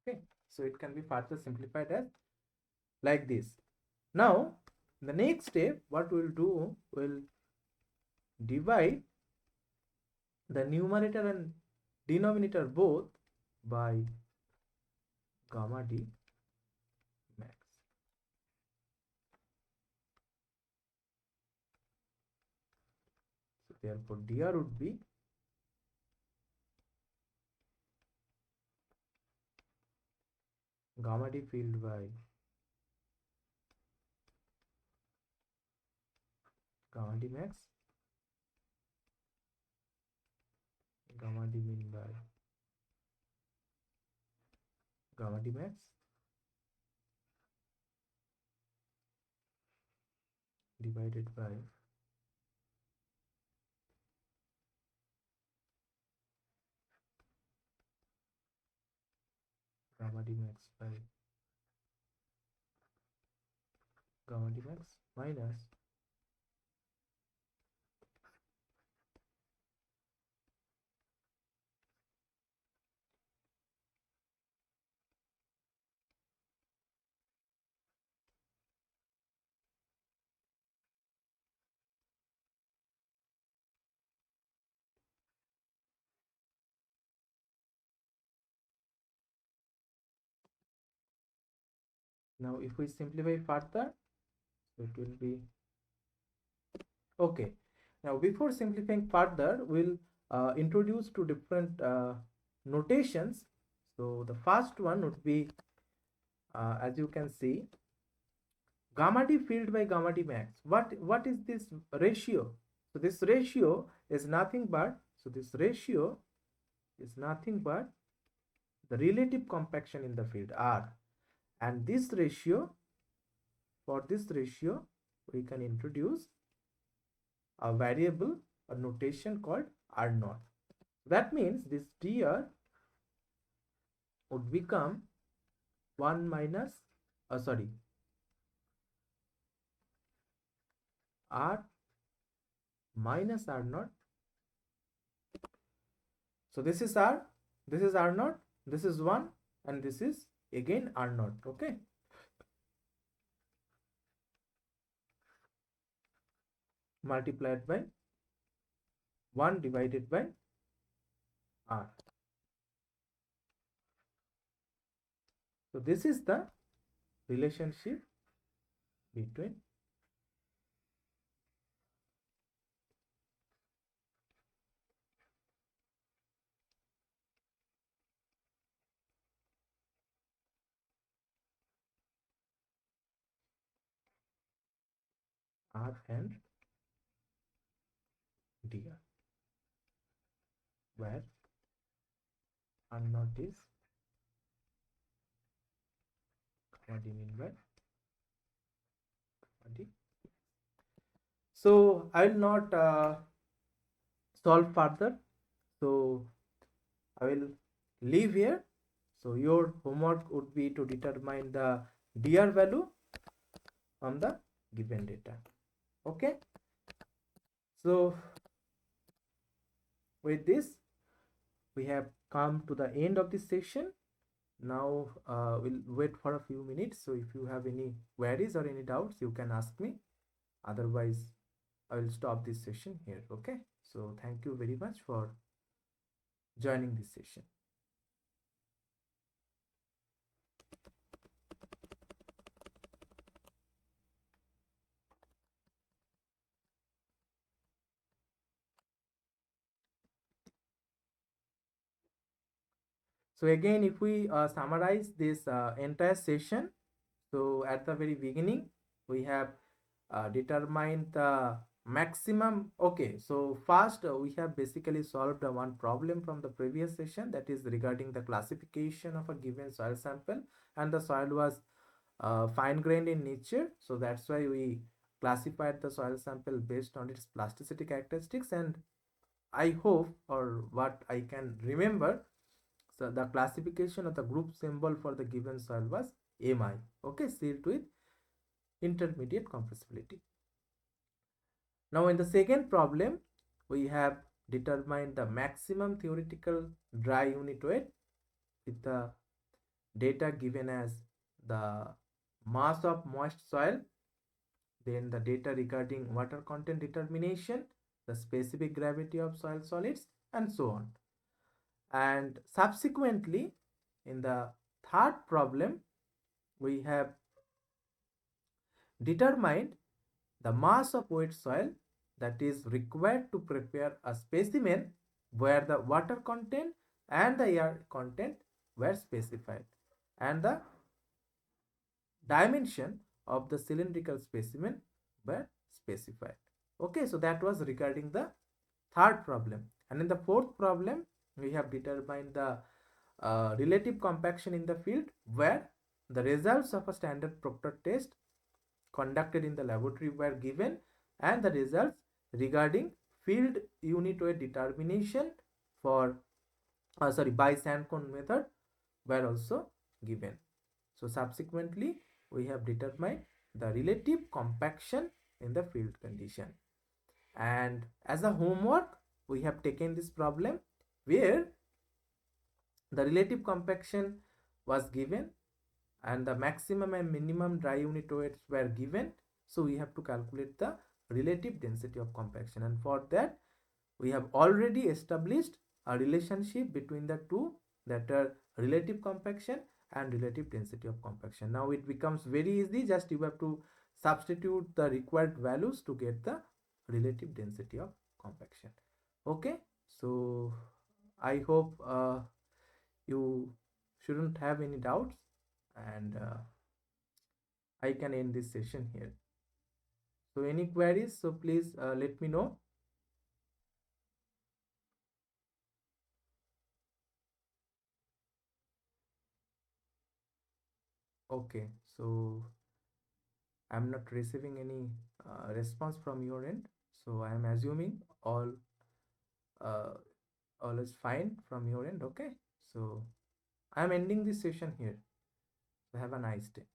Okay, so it can be further simplified as like this. Now the next step, what we'll do, we'll divide the numerator and denominator both by gamma d max. So therefore dr would be gamma d field by gamma d max, gamma d min by gamma d max divided by gamma d max by gamma d max minus now if we simplify further, so it will be okay. Now before simplifying further, we'll introduce two different notations. So the first one would be as you can see, gamma d field by gamma d max. What is this ratio? So this ratio is nothing but, the relative compaction in the field R, and this ratio, for this ratio we can introduce a variable, a notation called R naught. That means this dr would become 1 minus R minus R naught. So this is R, this is R naught, this is 1, and this is again R naught. Okay, multiplied by 1 divided by R. So this is the relationship between R and dr, where R naught is gamma d min by gamma d. So I will not solve further. So I will leave here. So your homework would be to determine the dr value from the given data. Okay. So with this, we have come to the end of this session. Now we'll wait for a few minutes. So if you have any queries or any doubts, you can ask me. Otherwise, I will stop this session here. Okay. So thank you very much for joining this session. So again, if we summarize this entire session, so at the very beginning, we have determined the maximum. Okay, so first we have basically solved one problem from the previous session, that is regarding the classification of a given soil sample, and the soil was fine grained in nature. So that's why we classified the soil sample based on its plasticity characteristics. And I hope, or what I can remember, so the classification of the group symbol for the given soil was Mi. Okay, sealed with intermediate compressibility. Now in the second problem, we have determined the maximum theoretical dry unit weight with the data given as the mass of moist soil, then the data regarding water content determination, the specific gravity of soil solids, and so on. And subsequently, in the third problem, we have determined the mass of wet soil that is required to prepare a specimen where the water content and the air content were specified, and the dimension of the cylindrical specimen were specified. Okay, so that was regarding the third problem. And in the fourth problem, we have determined the relative compaction in the field, where the results of a standard Proctor test conducted in the laboratory were given, and the results regarding field unit weight determination for by sand cone method were also given. So subsequently, we have determined the relative compaction in the field condition. And as a homework, we have taken this problem where the relative compaction was given and the maximum and minimum dry unit weights were given. So we have to calculate the relative density of compaction, and for that we have already established a relationship between the two, that are relative compaction and relative density of compaction. Now it becomes very easy, just you have to substitute the required values to get the relative density of compaction. Okay, so I hope you shouldn't have any doubts, and I can end this session here. So any queries, so please let me know. Okay, so I'm not receiving any response from your end, so I am assuming uh, all is fine from your end. Okay, so I'm ending this session here. So have a nice day.